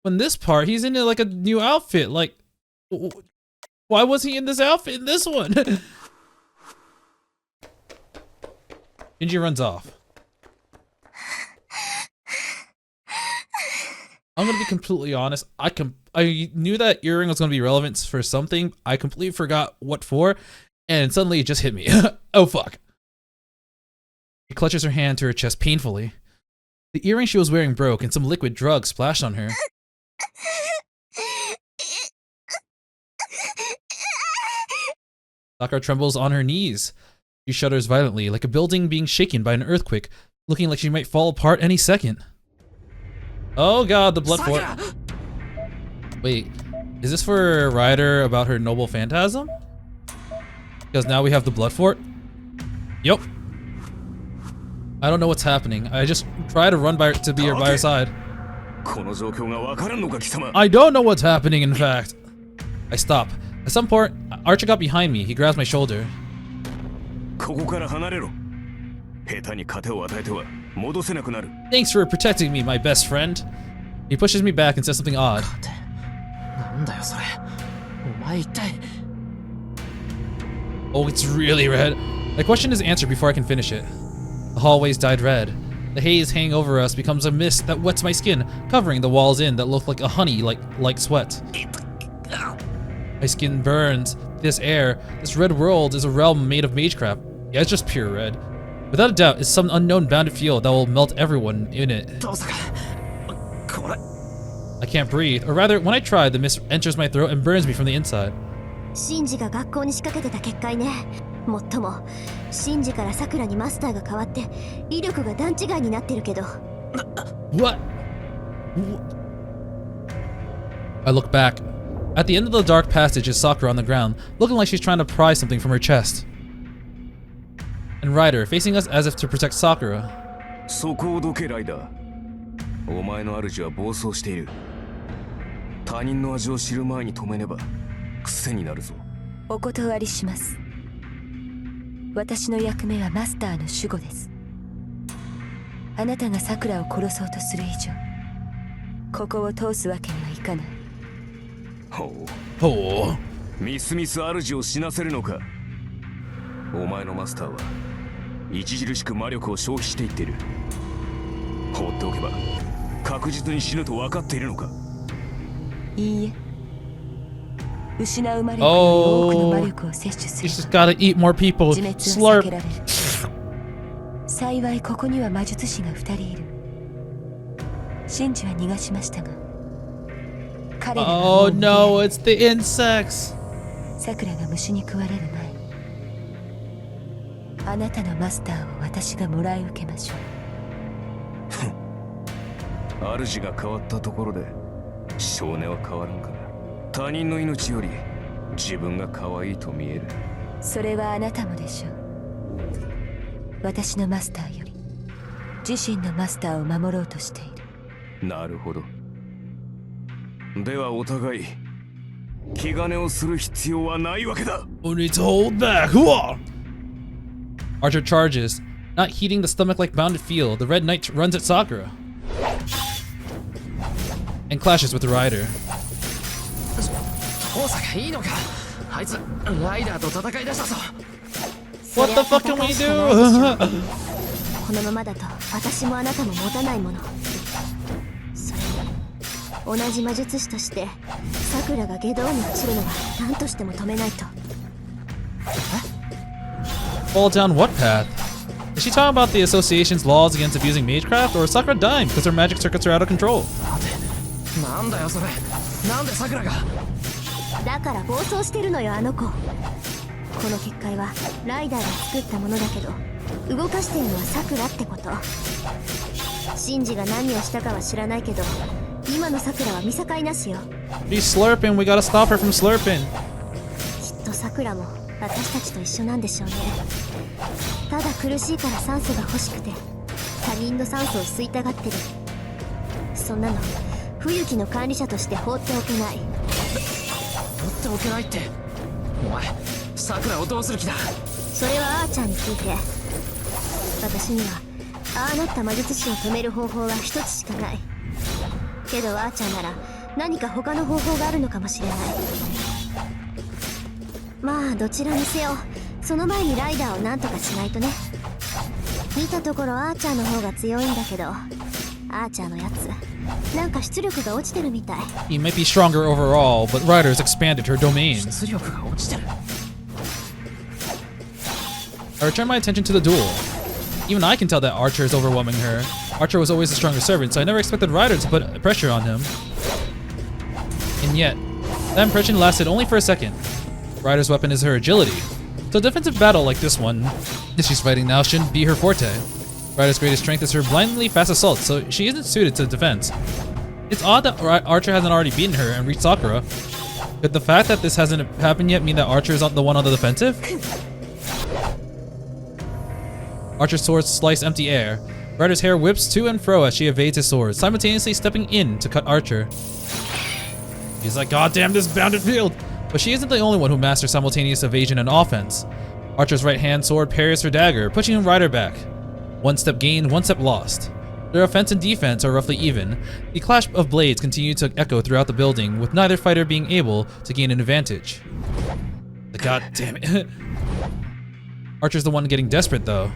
When this part, he's in like a new outfit. Like, why was he in this outfit in this one? Shinji runs off. I'm gonna be completely honest. I knew that earring was gonna be relevant for something. I completely forgot what for, and suddenly it just hit me. Oh fuck. She clutches her hand to her chest painfully. The earring she was wearing broke, and some liquid drug splashed on her. Sakura trembles on her knees. She shudders violently, like a building being shaken by an earthquake, looking like she might fall apart any second. Oh god, the blood fort. Wait, is this for Ryder about her noble phantasm? Because now we have the blood fort? Yup. I don't know what's happening. I just try to run by her side. I don't know what's happening, in fact. I stop. At some point, Archer got behind me. He grabs my shoulder. Thanks for protecting me, my best friend. He pushes me back and says something odd. Oh, it's really red. I question his answer before I can finish it. The hallways dyed red. The haze hanging over us becomes a mist that wets my skin, covering the walls in that look like a honey, like sweat. My skin burns. This air, this red world is a realm made of magecraft. Yeah, it's just pure red. Without a doubt, it's some unknown bounded field that will melt everyone in it. I can't breathe, or rather, when I try, the mist enters my throat and burns me from the inside. シンジが学校に仕掛けてた結界ね。もっとも、シンジからサクラにマスターが変わって、威力が段違いになってるけど。What? I look back. At the end of the dark passage is Sakura on the ground, looking like she's trying to pry something from her chest. And Ryder, facing us as if to protect Sakura. そこをどけライダー。お前の主は暴走している。他人の味を知る前に止めねば癖になるぞ。お断りします。私の役目はマスターの守護です。あなたがサクラを殺そうとする以上、ここを通すわけにはいかない。ほう。みすみす主を死なせるのか。お前のマスターは著しく魔力を消費していっている。放っておけば確実に死ぬと分かっているのか。いいえ。失う魔力より多くの魔力を摂取する。You just gotta eat more people. 自滅を避けられる。 Slurp. 幸いここには魔術師が2人いる。シンジは逃がしましたが。彼らはも Oh う逃げ no, it's the insects. サクラが虫に食われる前、あなたのマスターを私がもらい受けましょう。主が変わったところで少年は変わらんから。他人の命より自分が可愛いと見える。それはあなたもでしょう。私のマスターより自身のマスターを守ろうとしている。なるほど。ではお互い気兼ねをする必要はないわけだ。We need to hold back. Hooah! Archer charges. Not heeding the stomach-like bounded field, the Red Knight runs at Sakura and clashes with the Rider. 父さんがいいのか。あいつライダーと戦い出したぞ。 What the fuck can we do? このままだと私もあなたも持たないもの。それに同じ魔術師としてサクラが下道に落ちるのは何としても止めないと。Fall down what path? Is she talking about the association's laws against abusing magecraft, or is Sakura dying because her magic circuits are out of control? なんだよそれ。なんでサクラが。だから暴走してるのよあの子。この結界はライダーが作ったものだけど、動かしてるのはサクラってこと。シンジが何をしたかは知らないけど、今のサクラは見境なしよ。 She's slurping. We gotta stop her from slurping. きっとサクラも私たちと一緒なんでしょうね。ただ苦しいから酸素が欲しくて他人の酸素を吸いたがってる。そんなの冬木の管理者として放っておけない。放っておけないって。お前サクラをどうする気だ。それはアーチャーに聞いて。私にはああなった魔術師を止める方法は一つしかない。けどアーチャーなら何か他の方法があるのかもしれない。まあどちらにせよその前にライダーをなんとかしないとね。見たところアーチャーの方が強いんだけど、アーチャーのやつなんか出力が落ちてるみたい。 He might be stronger overall, but Ryder's expanded her domain. 出力が落ちてる。 I return my attention to the duel. Even I can tell that Archer is overwhelming her. Archer was always the stronger servant, so I never expected Ryder to put pressure on him. And yet, that impression lasted only for a second. Ryder's weapon is her agility. So a defensive battle like this one that she's fighting now shouldn't be her forte. Ryder's greatest strength is her blindly fast assault, so she isn't suited to defense. It's odd that Archer hasn't already beaten her and reached Sakura. Could the fact that this hasn't happened yet mean that Archer is the one on the defensive? Archer's swords slice empty air. Ryder's hair whips to and fro as she evades his sword, simultaneously stepping in to cut Archer. He's like, God damn this bounded field! But she isn't the only one who masters simultaneous evasion and offense. Archer's right hand sword parries her dagger, pushing Ryder back. One step gained, one step lost. Their offense and defense are roughly even. The clash of blades continue to echo throughout the building, with neither fighter being able to gain an advantage. God damn it. Archer's the one getting desperate though.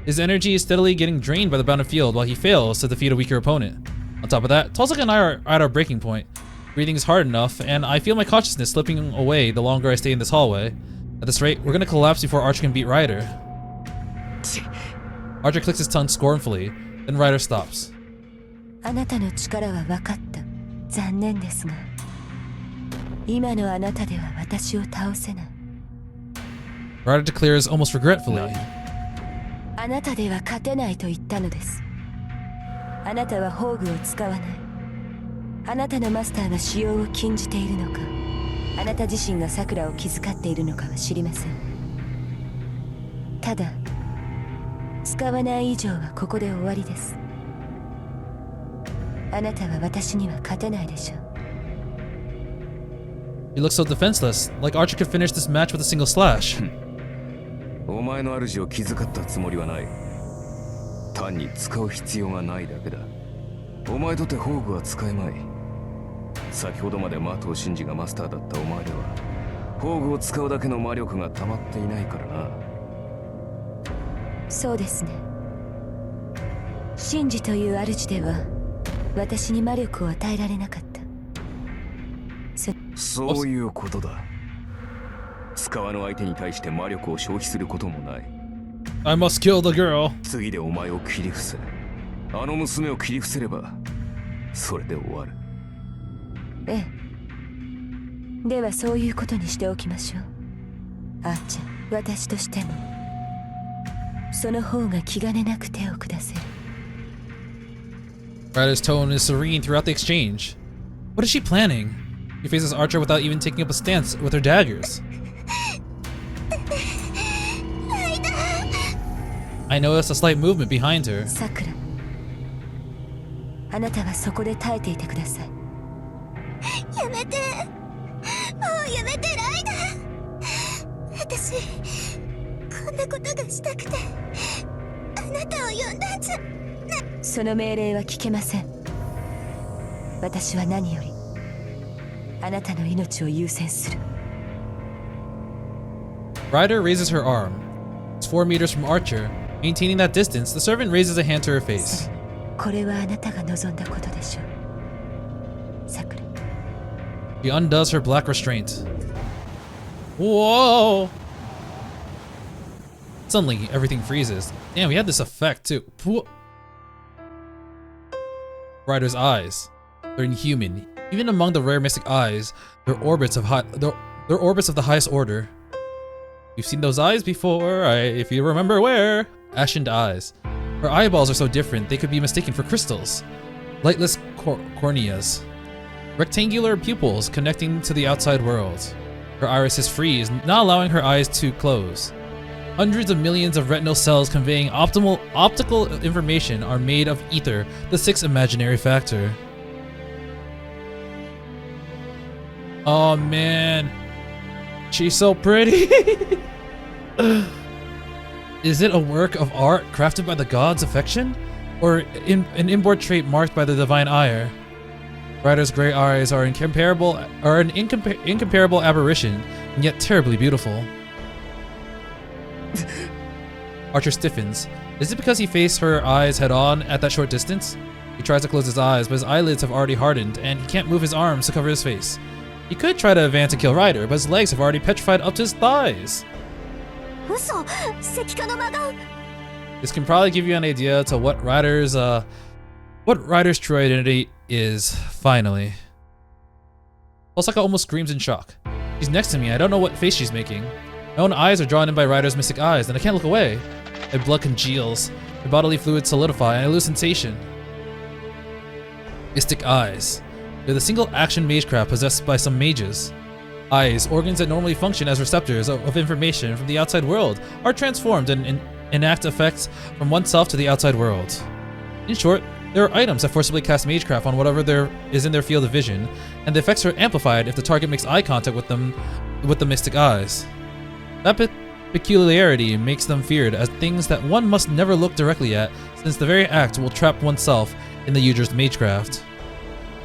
His energy is steadily getting drained by the bounded field while he fails to defeat a weaker opponent. On top of that, Tulsuk and I are at our breaking point. Breathing is hard enough, and I feel my consciousness slipping away the longer I stay in this hallway. At this rate, we're gonna collapse before Archer can beat Ryder. Archer clicks his tongue scornfully, then Ryder stops. あなたの力は分かった。残念ですが、今のあなたでは私を倒せない。 Ryder declares almost regretfully. あなたでは勝てないと言ったのです。あなたは宝具を使わない。あなたのマスターが使用を禁じているのか、あなた自身が桜を気遣っているのかは知りません。ただ、使わない以上はここで終わりです。あなたは私には勝てないでしょう。 He looks so defenseless, like Archer could finish this match with a single slash. お前の主を気遣ったつもりはない。単に使う必要がないだけだ。お前とて宝具は使えまい。先ほどまでマトウシンジがマスターだったお前では、宝具を使うだけの魔力が溜まっていないからな。そうですね。シンジという主では、私に魔力を与えられなかった。そういうことだ。使わぬ相手に対して魔力を消費することもない。I must kill the girl. 次でお前を切り伏せ。あの娘を切り伏せれば、それで終わる。ええ。ではそういうことにしておきましょう。あーちゃん、私としても、その方が気兼ねなく手を下せる。Ryder's tone is serene throughout the exchange. What is she planning? She faces Archer without even taking up a stance with her daggers. I notice a slight movement behind her. さくら、あなたはそこで耐えていてください。やめて、もうやめてライダー。私こんなことがしたくてあなたを呼んだんじゃ。その命令は聞けません。私は何よりあなたの命を優先する。 Ryder raises her arm. It's 4 meters from Archer. Maintaining that distance, the servant raises a hand to her face. これはあなたが望んだことでしょう。さくら。 She undoes her black restraint. Whoa! Suddenly, everything freezes. Damn, we had this effect too. Ryder's eyes. They're inhuman. Even among the rare mystic eyes, they're orbits of the highest order. You've seen those eyes before, if you remember where. Ashened eyes. Her eyeballs are so different, they could be mistaken for crystals. Lightless corneas. Rectangular pupils connecting to the outside world. Her iris is freeze, not allowing her eyes to close. Hundreds of millions of retinal cells conveying optical information are made of ether, the sixth imaginary factor. Oh man. She's so pretty. Is it a work of art crafted by the gods' affection? Or an inborn trait marked by the divine ire? Ryder's gray eyes are an incomparable aberration, and yet terribly beautiful. Archer stiffens. Is it because he faced her eyes head-on at that short distance? He tries to close his eyes, but his eyelids have already hardened, and he can't move his arms to cover his face. He could try to advance and kill Ryder, but his legs have already petrified up to his thighs. 嘘、石化の魔眼。 This can probably give you an idea to what Ryder's true identity is, finally. Osaka almost screams in shock. She's next to me, I don't know what face she's making. My own eyes are drawn in by Ryder's mystic eyes, and I can't look away. My blood congeals, my bodily fluids solidify, and I lose sensation. Mystic eyes. They're the single action magecraft possessed by some mages. Eyes, organs that normally function as receptors of information from the outside world, are transformed and enact effects from oneself to the outside world. In short, there are items that forcibly cast magecraft on whatever there is in their field of vision, and the effects are amplified if the target makes eye contact with them with the mystic eyes. That peculiarity makes them feared as things that one must never look directly at, since the very act will trap oneself in the user's magecraft.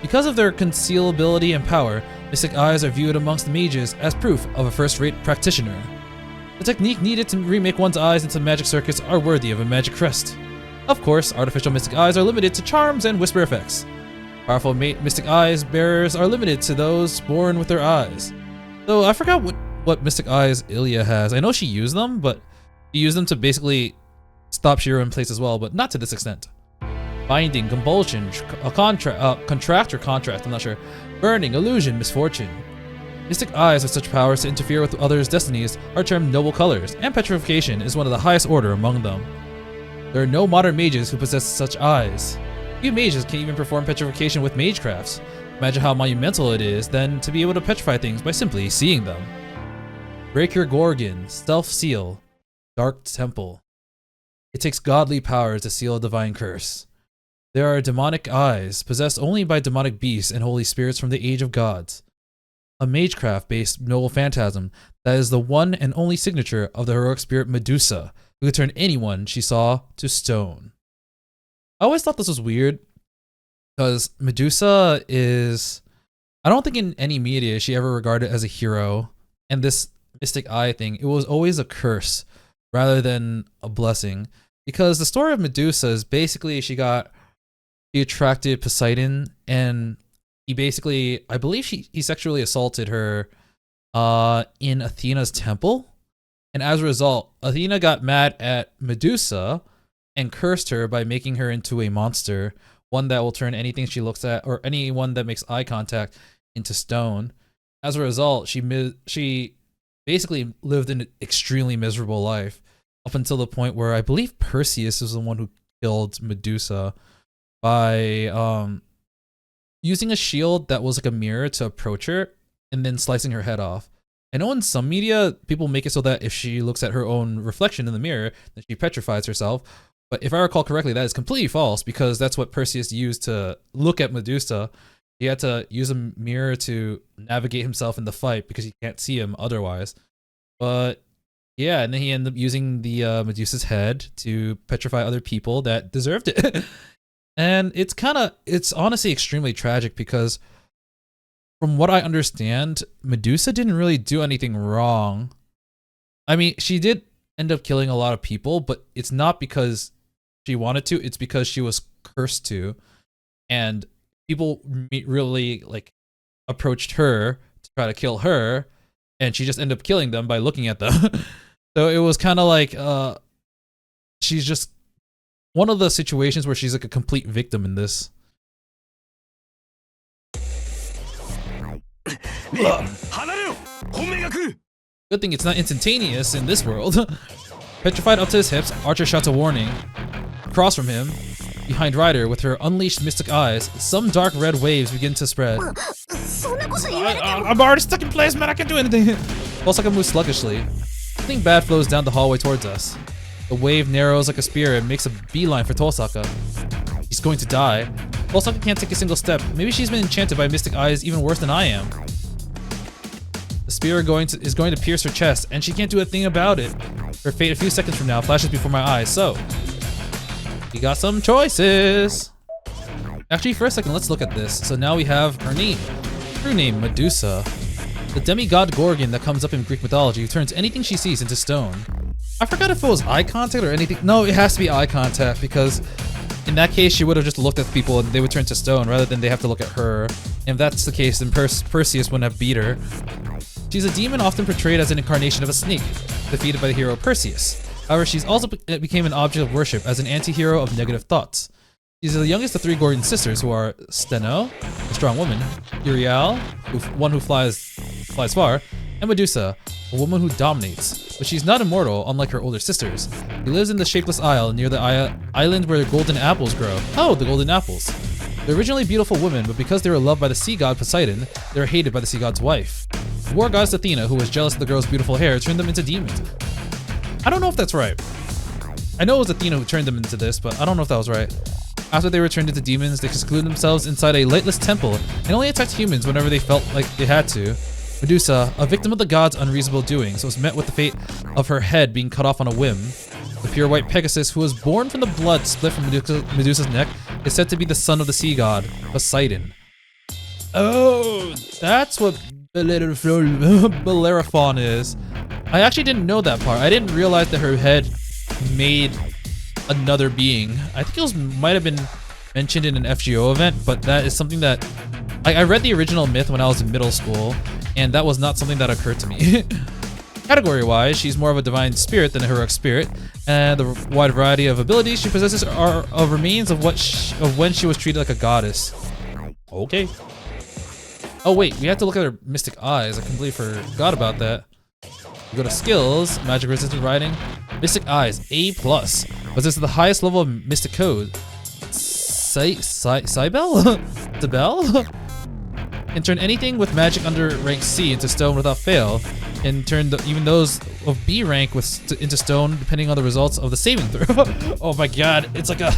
Because of their concealability and power, mystic eyes are viewed amongst mages as proof of a first-rate practitioner. The technique needed to remake one's eyes into magic circuits are worthy of a magic crest. Of course, artificial mystic eyes are limited to charms and whisper effects. Powerful mystic eyes bearers are limited to those born with their eyes. Though I forgot what mystic eyes Ilya has. I know she used them, but she used them to basically stop Shirou in place as well, but not to this extent. Binding, compulsion, contract or contract, I'm not sure. Burning, illusion, misfortune. Mystic eyes with such powers to interfere with others' destinies are termed noble colors, and petrification is one of the highest order among them. There are no modern mages who possess such eyes. Few mages can even perform petrification with magecrafts. Imagine how monumental it is then to be able to petrify things by simply seeing them. Break your Gorgon, Stealth Seal, Dark Temple. It takes godly powers to seal a divine curse. There are demonic eyes, possessed only by demonic beasts and holy spirits from the age of gods. A magecraft-based noble phantasm that is the one and only signature of the heroic spirit Medusa, who could turn anyone she saw to stone. I always thought this was weird, because Medusa is... I don't think in any media is she ever regarded as a hero, and this mystic eye thing, it was always a curse rather than a blessing. Because the story of Medusa is basically she attracted Poseidon, and he basically, I believe he sexually assaulted her in Athena's temple. And as a result, Athena got mad at Medusa and cursed her by making her into a monster, one that will turn anything she looks at or anyone that makes eye contact into stone. As a result, she basically lived an extremely miserable life up until the point where I believe Perseus was the one who killed Medusa by using a shield that was like a mirror to approach her and then slicing her head off. I know in some media, people make it so that if she looks at her own reflection in the mirror, then she petrifies herself. But if I recall correctly, that is completely false, because that's what Perseus used to look at Medusa. He had to use a mirror to navigate himself in the fight because he can't see him otherwise. But yeah, and then he ended up using the Medusa's head to petrify other people that deserved it. And it's honestly extremely tragic because from what I understand, Medusa didn't really do anything wrong. I mean, she did end up killing a lot of people, but it's not because she wanted to, it's because she was cursed to. And people really like approached her to try to kill her, and she just ended up killing them by looking at them. So it was kind of like she's just one of the situations where she's like a complete victim in this. Good thing it's not instantaneous in this world. Petrified up to his hips, Archer shouts a warning. Across from him, behind Ryder with her unleashed mystic eyes, some dark red waves begin to spread. I'm already stuck in place, man, I can't do anything. Osaka moves sluggishly. Something bad flows down the hallway towards us. The wave narrows like a spear and makes a beeline for Tosaka. He's going to die. Tosaka can't take a single step. Maybe she's been enchanted by mystic eyes even worse than I am. The spear is going to pierce her chest, and she can't do a thing about it. Her fate a few seconds from now flashes before my eyes, so... we got some choices! Actually, for a second, let's look at this. So now we have her name. True name, Medusa. The demigod Gorgon that comes up in Greek mythology who turns anything she sees into stone. I forgot if it was eye contact or anything. No, it has to be eye contact because in that case, she would have just looked at people and they would turn to stone rather than they have to look at her. And if that's the case, then Perseus wouldn't have beat her. She's a demon often portrayed as an incarnation of a snake, defeated by the hero Perseus. However, she's also became an object of worship as an anti-hero of negative thoughts. She's the youngest of 3 Gorgon sisters who are Steno, a strong woman, Uriel, one who flies far, and Medusa, a woman who dominates. But she's not immortal, unlike her older sisters. She lives in the shapeless isle near the island where the golden apples grow. Oh, the golden apples. They're originally beautiful women, but because they were loved by the sea god Poseidon, they were hated by the sea god's wife. The war goddess Athena, who was jealous of the girl's beautiful hair, turned them into demons. I don't know if that's right. I know it was Athena who turned them into this, but I don't know if that was right. After they were turned into demons, they secluded themselves inside a lightless temple and only attacked humans whenever they felt like they had to. Medusa, a victim of the gods' unreasonable doings, was met with the fate of her head being cut off on a whim. The pure white Pegasus, who was born from the blood split from Medusa's neck, is said to be the son of the sea god, Poseidon. Oh, that's what Bellerophon is. I actually didn't know that part. I didn't realize that her head made another being. I think it might have been mentioned in an FGO event, but that is something that I read the original myth when I was in middle school, and that was not something that occurred to me. Category-wise, she's more of a divine spirit than a heroic spirit, and the wide variety of abilities she possesses are remains of when she was treated like a goddess. Okay. Oh wait, we have to look at her mystic eyes. I completely forgot about that. We go to skills, magic resistant riding, mystic eyes, A+. Possesses the highest level of mystic code. Cybele? Debel? Can turn anything with magic under rank C into stone without fail. Can turn even those of B rank into stone depending on the results of the saving throw. Oh my god, it's like a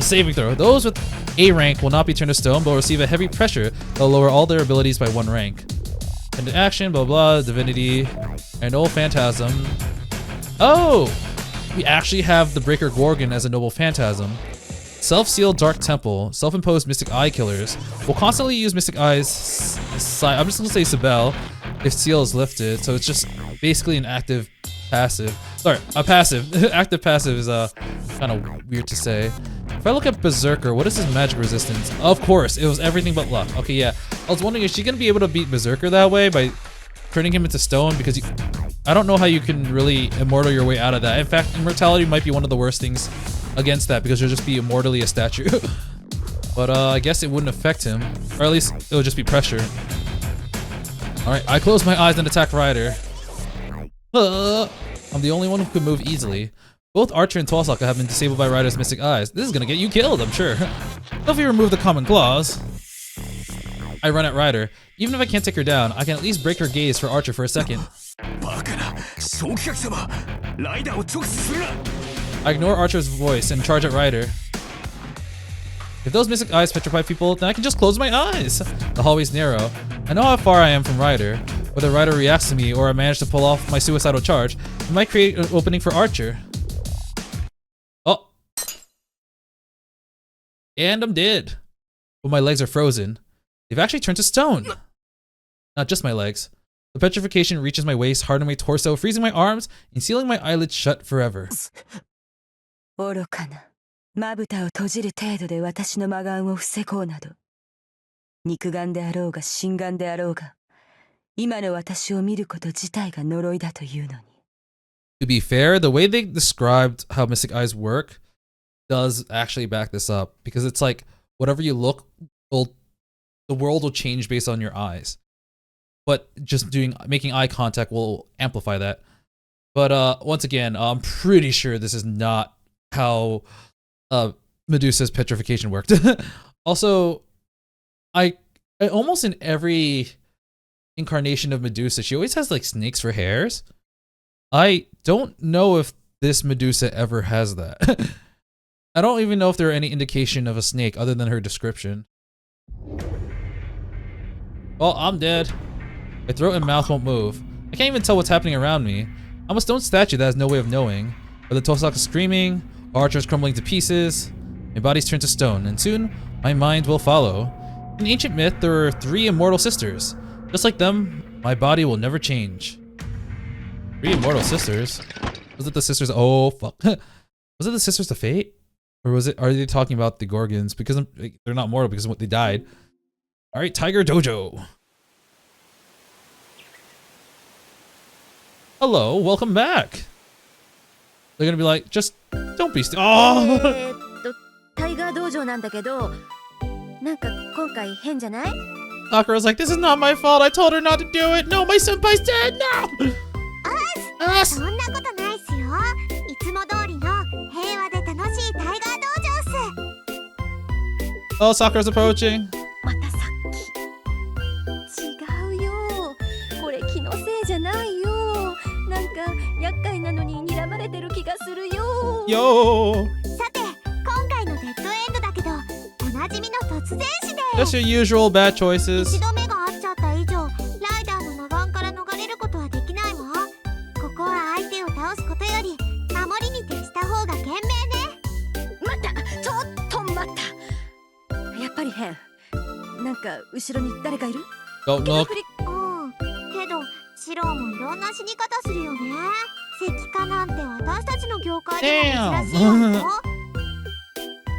saving throw. Those with A rank will not be turned to stone but will receive a heavy pressure that will lower all their abilities by 1 rank. And action, blah blah, divinity, and noble phantasm. Oh! We actually have the Breaker Gorgon as a noble phantasm. Self-sealed Dark Temple, self-imposed Mystic Eye killers will constantly use Mystic Eyes. I'm just gonna say Cybele if seal is lifted, so it's just basically an active passive. Sorry, a passive. Active passive is kind of weird to say. If I look at Berserker, what is his magic resistance? Of course, it was everything but luck. Okay, yeah. I was wondering, is she gonna be able to beat Berserker that way by turning him into stone? Because I don't know how you can really immortal your way out of that. In fact, immortality might be one of the worst things against that because you'll just be immortally a statue. But I guess it wouldn't affect him, or at least it would just be pressure. All right, I close my eyes and attack Ryder. I'm the only one who could move easily. Both Archer and Twosaka have been disabled by Ryder's mystic eyes. This is gonna get you killed, I'm sure. If we remove the common claws, I run at Ryder. Even if I can't take her down, I can at least break her gaze for Archer for a second. I ignore Archer's voice and charge at Ryder. If those mystic eyes petrify people, then I can just close my eyes. The hallway's narrow. I know how far I am from Ryder. Whether Ryder reacts to me or I manage to pull off my suicidal charge, it might create an opening for Archer. Oh. And I'm dead. But my legs are frozen. They've actually turned to stone. Not just my legs. The petrification reaches my waist, hardening my torso, freezing my arms, and sealing my eyelids shut forever. 愚かな。まぶたを閉じる程度で私の魔眼を防ごうなど。肉眼であろうが心眼であろうが、今の私を見ること自体が呪いだというのに。To be fair, the way they described how mystic eyes work does actually back this up, because it's like whatever you look, the world will change based on your eyes. But just making eye contact will amplify that. But once again, I'm pretty sure this is not how Medusa's petrification worked. Also, I almost in every incarnation of Medusa, she always has like snakes for hairs. I don't know if this Medusa ever has that. I don't even know if there are any indication of a snake other than her description. Well, I'm dead. My throat and mouth won't move. I can't even tell what's happening around me. I'm a stone statue that has no way of knowing. Whether Tosaka is screaming, Archer is crumbling to pieces, my body's turned to stone, and soon, my mind will follow. In ancient myth, there were 3 immortal sisters. Just like them, my body will never change. 3 immortal sisters? Was it the sisters? Oh, fuck. Was it the sisters of fate? Or was it? Are they talking about the Gorgons? Because they're not mortal because they died. Alright, Tiger Dojo. Hello, welcome back. They're gonna be like, just don't be oh! タイガー道場なんだけど、なんか今回変じゃない？ Sakura's like, this is not my fault. I told her not to do it. No, my senpai said no. そんなことないっすよ。いつも通りの平和で楽しいタイガー道場っす。 Oh, Sakura's approaching. またさっき。違うよ。これ気のせいじゃないよ。なんか厄介なのに睨まれてる気がするよ。Yo. さて、今回のデッドエンドだけど、おなじみの突然死で。 Just your usual bad choices. 一度目が合っちゃった以上、ライダーの魔眼から逃れることはできないわ。ここは相手を倒すことより守りに徹した方が賢明ね。待った、ちょっと待った。やっぱり変。なんか後ろに誰かいる？ Don't look. けどシローもいろんな死に方するよね。石化なんて私たちの業界でも珍しいわよ。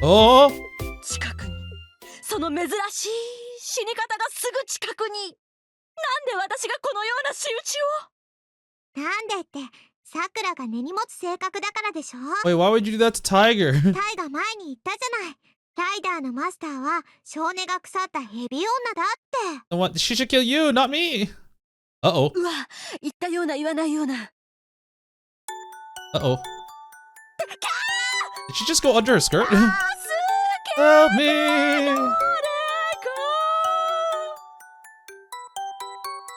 Oh. 近くにその珍しい死に方がすぐ近くに。なんで私がこのような仕打ちを？なんでってさくらが根に持つ性格だからでしょ。 Wait, why would you do that to Tiger? タイが前に言ったじゃない。ライダーのマスターは性根が腐ったヘビ女だって。 What? She should kill you, not me. Uh-oh. うわ、言ったような言わないような。Uh-oh. Did she just go under her skirt? 助け Help me!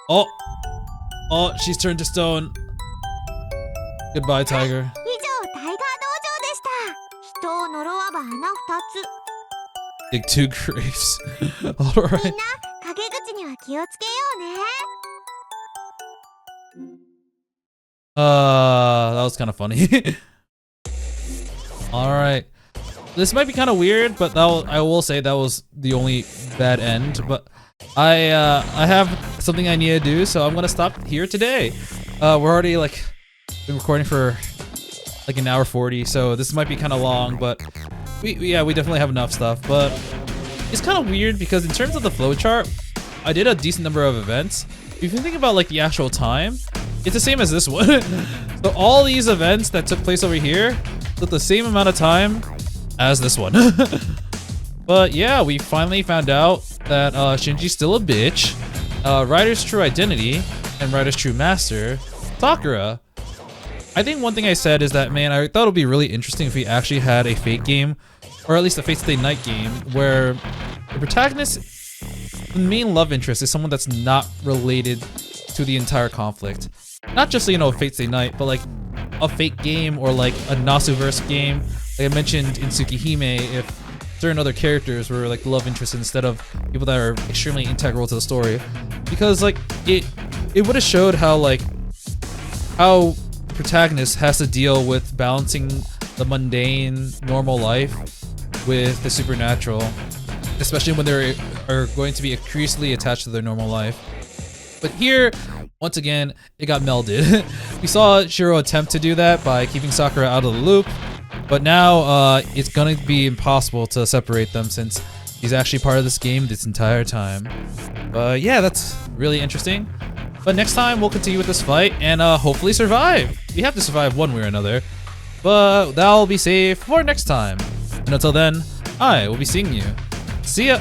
Oh. Oh, she's turned to stone. Goodbye, Tiger. 以上タイガー道場でした。人を呪わば穴2 Dig 2 graves. つ。みん Alright. な陰口には気をつけようね。That was kind of funny. Alright. This might be kind of weird, but I will say that was the only bad end. But I have something I need to do, so I'm gonna stop here today. We're already like been recording for like an hour 40, so this might be kind of long, but we definitely have enough stuff. But it's kind of weird because in terms of the flowchart, I did a decent number of events. If you think about like the actual time, it's the same as this one. So all these events that took place over here took the same amount of time as this one. But yeah, we finally found out that Shinji's still a bitch. Ryder's true identity and Ryder's true master, Sakura. I think one thing I said is that, man, I thought it would be really interesting if we actually had a Fate game, or at least a Fate Stay Night game, where the protagonist, the main love interest, is someone that's not related to the entire conflict. Not just, you know, Fate Stay Night, but like a Fate game or like a Nasuverse game. Like I mentioned in Tsukihime, if certain other characters were like love interests instead of people that are extremely integral to the story. Because like it would have showed how the protagonist has to deal with balancing the mundane, normal life with the supernatural, especially when they are going to be increasingly attached to their normal life. But here, once again, it got melded. We saw Shirou attempt to do that by keeping Sakura out of the loop, but now it's gonna be impossible to separate them since he's actually part of this game this entire time. But yeah, that's really interesting. But next time we'll continue with this fight and hopefully survive. We have to survive one way or another, but that'll be saved for next time. And until then, I will be seeing you. See ya!